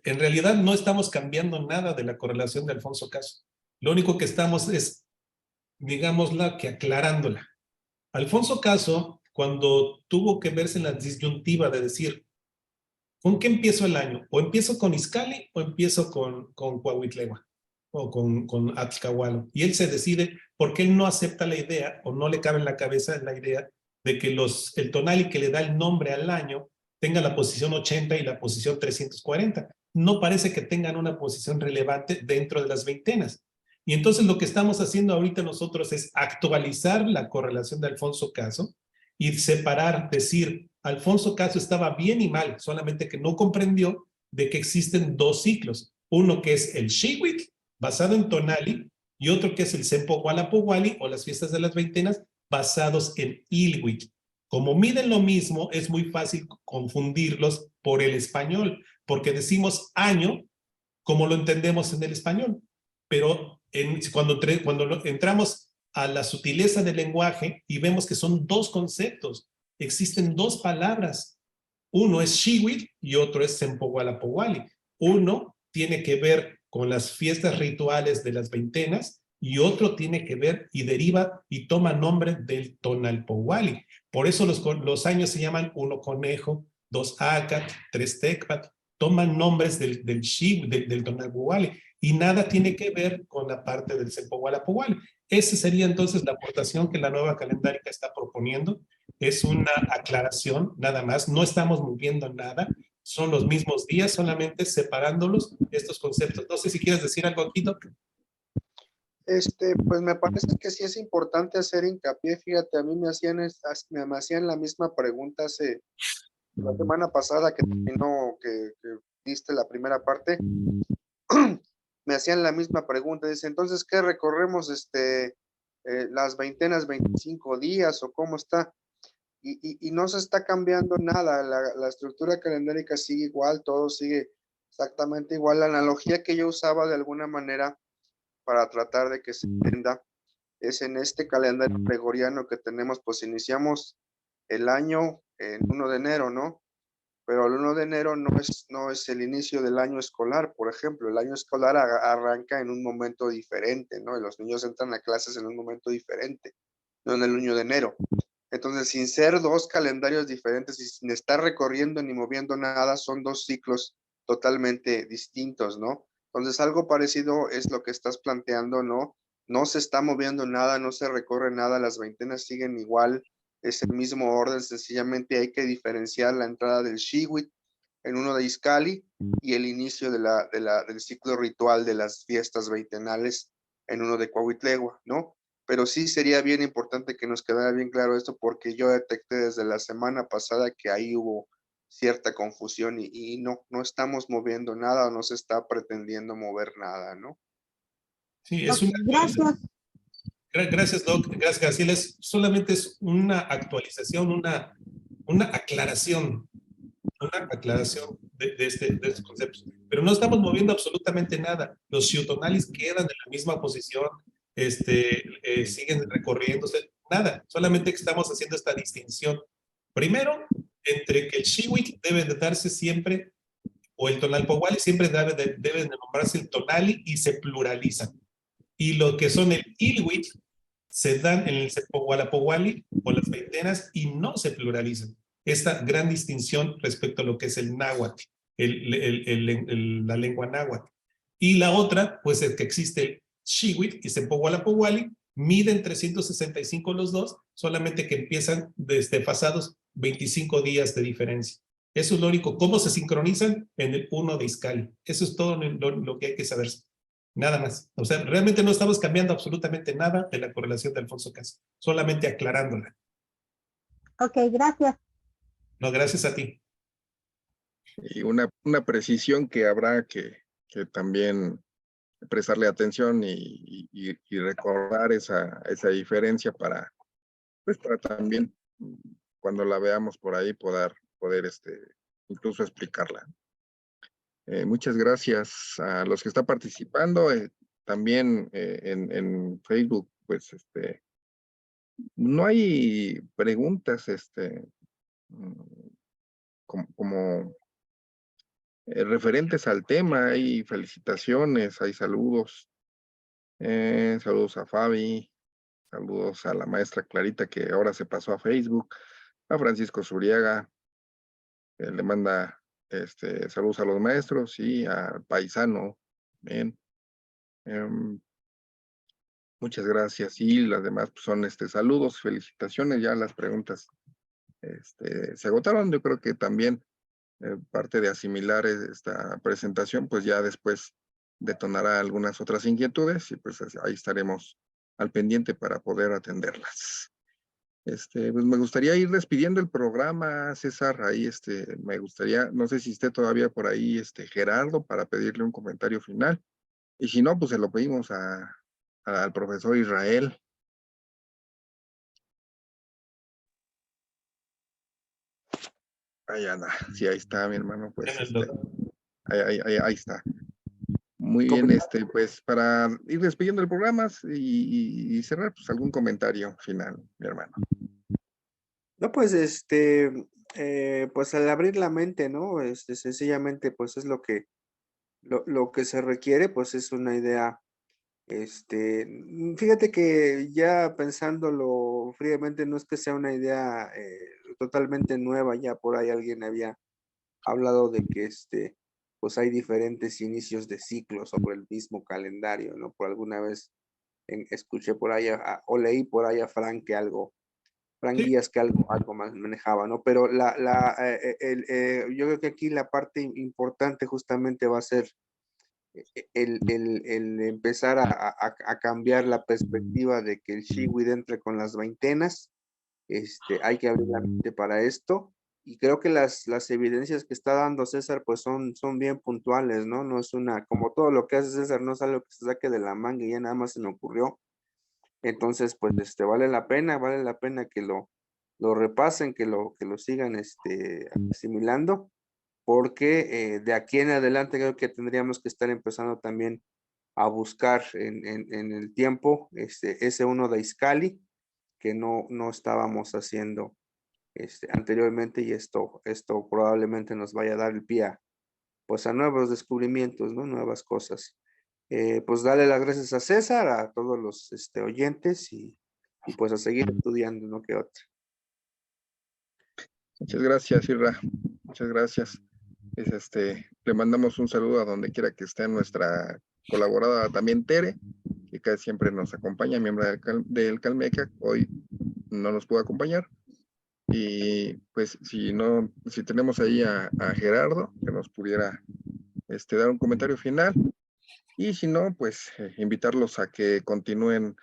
En realidad no estamos cambiando nada de la correlación de Alfonso Caso. Lo único que estamos es, digámosla, que aclarándola. Alfonso Caso, cuando tuvo que verse en la disyuntiva de decir, ¿con qué empiezo el año? ¿O empiezo con Izcalli o empiezo con Cuauhtémoc o con Atzcahualo? Y él se decide porque él no acepta la idea o no le cabe en la cabeza la idea de que el tonali que le da el nombre al año tenga la posición 80 y la posición 340. No parece que tengan una posición relevante dentro de las veintenas. Y entonces lo que estamos haciendo ahorita nosotros es actualizar la correlación de Alfonso Caso y separar, decir, Alfonso Caso estaba bien y mal, solamente que no comprendió de que existen dos ciclos. Uno que es el Xiwitl, basado en Tonali, y otro que es el Sempohualapowali, o las fiestas de las veintenas, basados en Ilhuitl. Como miden lo mismo, es muy fácil confundirlos por el español, porque decimos año como lo entendemos en el español. Pero cuando entramos a la sutileza del lenguaje y vemos que son dos conceptos, existen dos palabras. Uno es Xiwitl y otro es Sempohualapowali. Uno tiene que ver con las fiestas rituales de las veintenas y otro tiene que ver y deriva y toma nombre del Tonalpowali. Por eso los años se llaman uno conejo, dos acat, tres tecpat, toman nombres del Tonalpowali y nada tiene que ver con la parte del Sempohualapowali. Esa sería entonces la aportación que la nueva calendárica está proponiendo. Es una aclaración, nada más. No estamos moviendo nada. Son los mismos días, solamente separándolos estos conceptos. No sé si quieres decir algo aquí, Doc. Pues me parece que sí es importante hacer hincapié. Fíjate, a mí me hacían la misma pregunta hace la semana pasada que terminó, que diste la primera parte. Me hacían la misma pregunta. Dice, entonces, ¿qué recorremos las veintenas, 25 días o cómo está? Y no se está cambiando nada. La estructura calendárica sigue igual, todo sigue Exactamente igual. La analogía que yo usaba de alguna manera para tratar de que se entienda es en este calendario gregoriano que tenemos, pues iniciamos el año en 1 de enero, ¿no? Pero el 1 de enero no es el inicio del año escolar, por ejemplo. El año escolar arranca en un momento diferente, ¿no? Y los niños entran a clases en un momento diferente, no en el 1 de enero. Entonces, sin ser dos calendarios diferentes y sin estar recorriendo ni moviendo nada, son dos ciclos totalmente distintos, ¿no? Entonces, algo parecido es lo que estás planteando, ¿no? No se está moviendo nada, no se recorre nada, las veintenas siguen igual, es el mismo orden, sencillamente hay que diferenciar la entrada del Shiwit en uno de Izcalli y el inicio del ciclo ritual de las fiestas veintenales en uno de Cuauhtémoc, ¿no? Pero sí sería bien importante que nos quedara bien claro esto porque yo detecté desde la semana pasada que ahí hubo cierta confusión y no estamos moviendo nada o no se está pretendiendo mover nada, ¿no? Sí, es Ok, una gracias. Gracias, Doc. Gracias, Graciela. Solamente es una actualización, una aclaración de estos conceptos. Pero no estamos moviendo absolutamente nada. Los Xiutonalis quedan en la misma posición, siguen recorriéndose, nada. Solamente que estamos haciendo esta distinción. Primero, entre que el Xiwit debe de darse siempre, o el Tonalpohualli siempre debe de nombrarse el Tonali y se pluralizan. Y lo que son el Ilwit se dan en el Sepohualapowali o las veintenas y no se pluralizan. Esta gran distinción respecto a lo que es el náhuatl, la lengua náhuatl. Y la otra, pues es que existe el Xiwit y Sepohualapowali, miden 365 los dos, solamente que empiezan desfasados 25 días de diferencia. Eso es lo único. ¿Cómo se sincronizan? En el 1 de Izcalli. Eso es todo lo que hay que saber. Nada más. O sea, realmente no estamos cambiando absolutamente nada de la correlación de Alfonso Caso, solamente aclarándola. Ok, gracias. No, gracias a ti. Y una precisión que habrá que también prestarle atención y recordar esa diferencia pues para también cuando la veamos por ahí poder incluso explicarla. Muchas gracias a los que están participando. También en Facebook, pues no hay preguntas como referentes al tema. Hay felicitaciones, hay saludos. Saludos a Fabi, saludos a la maestra Clarita que ahora se pasó a Facebook, a Francisco Zuriaga, le manda saludos a los maestros y al paisano. Bien. Muchas gracias. Y las demás pues, son saludos, felicitaciones. Ya las preguntas se agotaron. Yo creo que también parte de asimilar esta presentación, pues ya después detonará algunas otras inquietudes y pues ahí estaremos al pendiente para poder atenderlas. Pues me gustaría ir despidiendo el programa, César. Ahí me gustaría, no sé si esté todavía por ahí Gerardo para pedirle un comentario final. Y si no, pues se lo pedimos al profesor Israel. Ahí anda. Sí, ahí está, mi hermano. Pues ahí está. Muy bien, pues para ir despidiendo el programa y cerrar, pues algún comentario final, mi hermano. No, pues pues al abrir la mente, ¿no? Sencillamente, pues es lo que se requiere, pues es una idea. Fíjate que ya pensándolo fríamente, no es que sea una idea totalmente nueva, ya por ahí alguien había hablado de que pues hay diferentes inicios de ciclos sobre el mismo calendario, ¿no? Por alguna vez escuché por ahí o leí por ahí a Frank Sí. Díaz que algo más manejaba, ¿no? Pero yo creo que aquí la parte importante justamente va a ser el empezar a cambiar la perspectiva de que el Shiwid entre con las veintenas. Hay que abrir la mente para esto. Y creo que las evidencias que está dando César, pues son bien puntuales, ¿no? No es como todo lo que hace César, no es algo que se saque de la manga y ya nada más se me ocurrió. Entonces, pues, vale la pena que lo repasen, que lo sigan, asimilando. porque de aquí en adelante creo que tendríamos que estar empezando también a buscar en el tiempo ese uno de Iscali que no estábamos haciendo anteriormente, y esto probablemente nos vaya a dar el pie pues a nuevos descubrimientos, ¿no? Nuevas cosas. Pues darle las gracias a César, a todos los oyentes y pues a seguir estudiando, ¿no? Que otra. Muchas gracias, Irra. Muchas gracias. Le mandamos un saludo a donde quiera que esté nuestra colaboradora también, Tere, que casi siempre nos acompaña, miembro del Calmeca. Hoy no nos pudo acompañar. Y pues si tenemos ahí a Gerardo, que nos pudiera dar un comentario final. Y si no, pues invitarlos a que continúen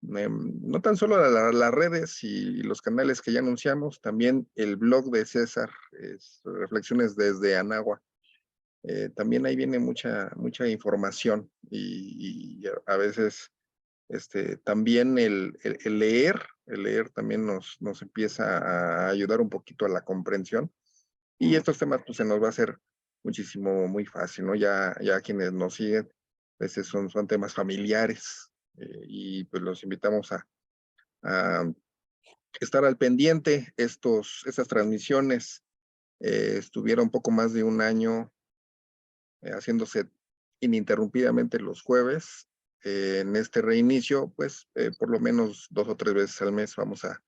no tan solo las redes y los canales que ya anunciamos, también el blog de César, Reflexiones desde Anagua. También ahí viene mucha información y a veces también el leer también nos empieza a ayudar un poquito a la comprensión, y estos temas pues se nos va a hacer muchísimo muy fácil, ¿no? Ya quienes nos siguen, pues son temas familiares, y pues los invitamos a estar al pendiente. Estas transmisiones estuvieron un poco más de un año haciéndose ininterrumpidamente los jueves. En este reinicio, pues por lo menos 2 o 3 veces al mes vamos a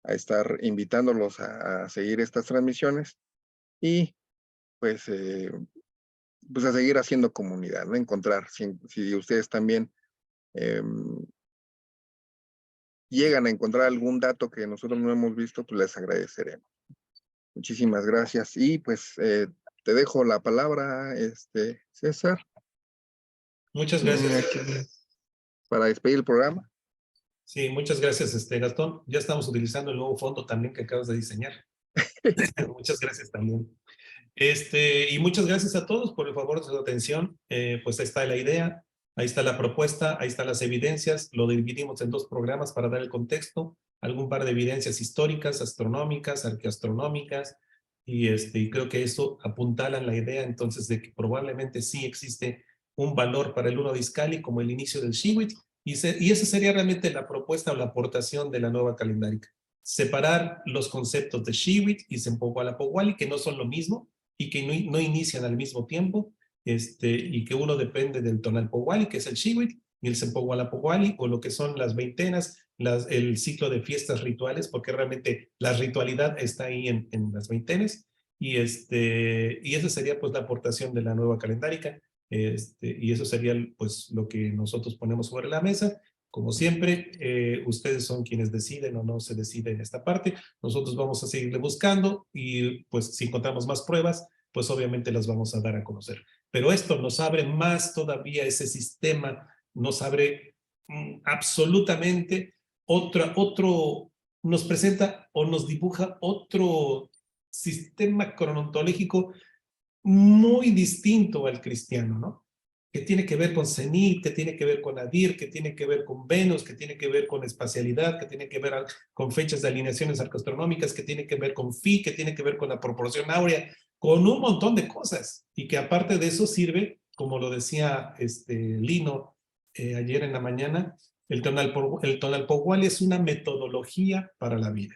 estar invitándolos a seguir estas transmisiones y pues a seguir haciendo comunidad, ¿no? Encontrar, si ustedes también llegan a encontrar algún dato que nosotros no hemos visto, pues les agradeceremos. Muchísimas gracias. Y pues te dejo la palabra, César. Muchas gracias. Para despedir el programa. Sí, muchas gracias, Gastón. Ya estamos utilizando el nuevo fondo también que acabas de diseñar. Muchas gracias también. Y muchas gracias a todos por el favor de su atención. Pues ahí está la idea, ahí está la propuesta, ahí están las evidencias. Lo dividimos en 2 programas para dar el contexto, algún par de evidencias históricas, astronómicas, arqueoastronómicas, y creo que eso apuntalan la idea entonces de que probablemente sí existe un valor para el 1 de Iscali como el inicio del Shiwit, y esa sería realmente la propuesta o la aportación de la nueva calendárica. Separar los conceptos de Shiwit y Sempogualapowali, que no son lo mismo, y que no inician al mismo tiempo, y que uno depende del Tonalpowali, que es el Shiwit, y el Sempogualapowali, o lo que son las veintenas, el ciclo de fiestas rituales, porque realmente la ritualidad está ahí en las veintenas, y esa sería pues la aportación de la nueva calendárica, y eso sería pues lo que nosotros ponemos sobre la mesa. Como siempre, ustedes son quienes deciden o no se decide en esta parte. Nosotros vamos a seguirle buscando y pues si encontramos más pruebas, pues obviamente las vamos a dar a conocer. Pero esto nos abre más todavía ese sistema, nos abre absolutamente nos presenta o nos dibuja otro sistema cronontológico muy distinto al cristiano, ¿no? Que tiene que ver con Zenit, que tiene que ver con Adir, que tiene que ver con Venus, que tiene que ver con espacialidad, que tiene que ver con fechas de alineaciones arcoastronómicas, que tiene que ver con Phi, que tiene que ver con la proporción áurea, con un montón de cosas, y que aparte de eso sirve, como lo decía Lino ayer en la mañana, el Tonalpowali es una metodología para la vida.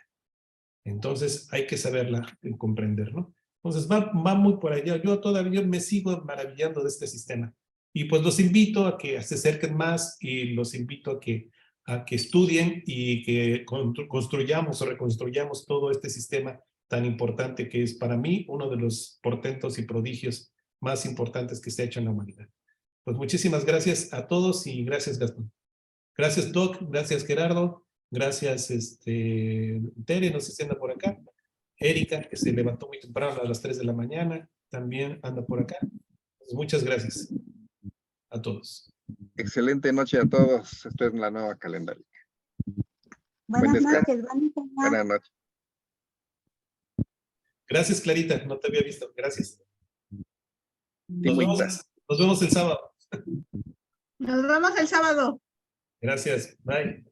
Entonces hay que saberla comprender, ¿no? Entonces va muy por allá. Yo todavía me sigo maravillando de este sistema. Y pues los invito a que se acerquen más y los invito a que estudien y que construyamos o reconstruyamos todo este sistema tan importante que es para mí uno de los portentos y prodigios más importantes que se ha hecho en la humanidad. Pues muchísimas gracias a todos y gracias, Gastón. Gracias, Doc. Gracias, Gerardo. Gracias, Tere, no sé si anda por acá. Erika, que se levantó muy temprano a las 3 de la mañana, también anda por acá. Pues muchas gracias a todos. Excelente noche a todos. Esta es la nueva calendaria. Buenas noches. Buenas noches. Gracias, Clarita. No te había visto. Gracias. Nos vemos el sábado. Nos vemos el sábado. Gracias. Bye.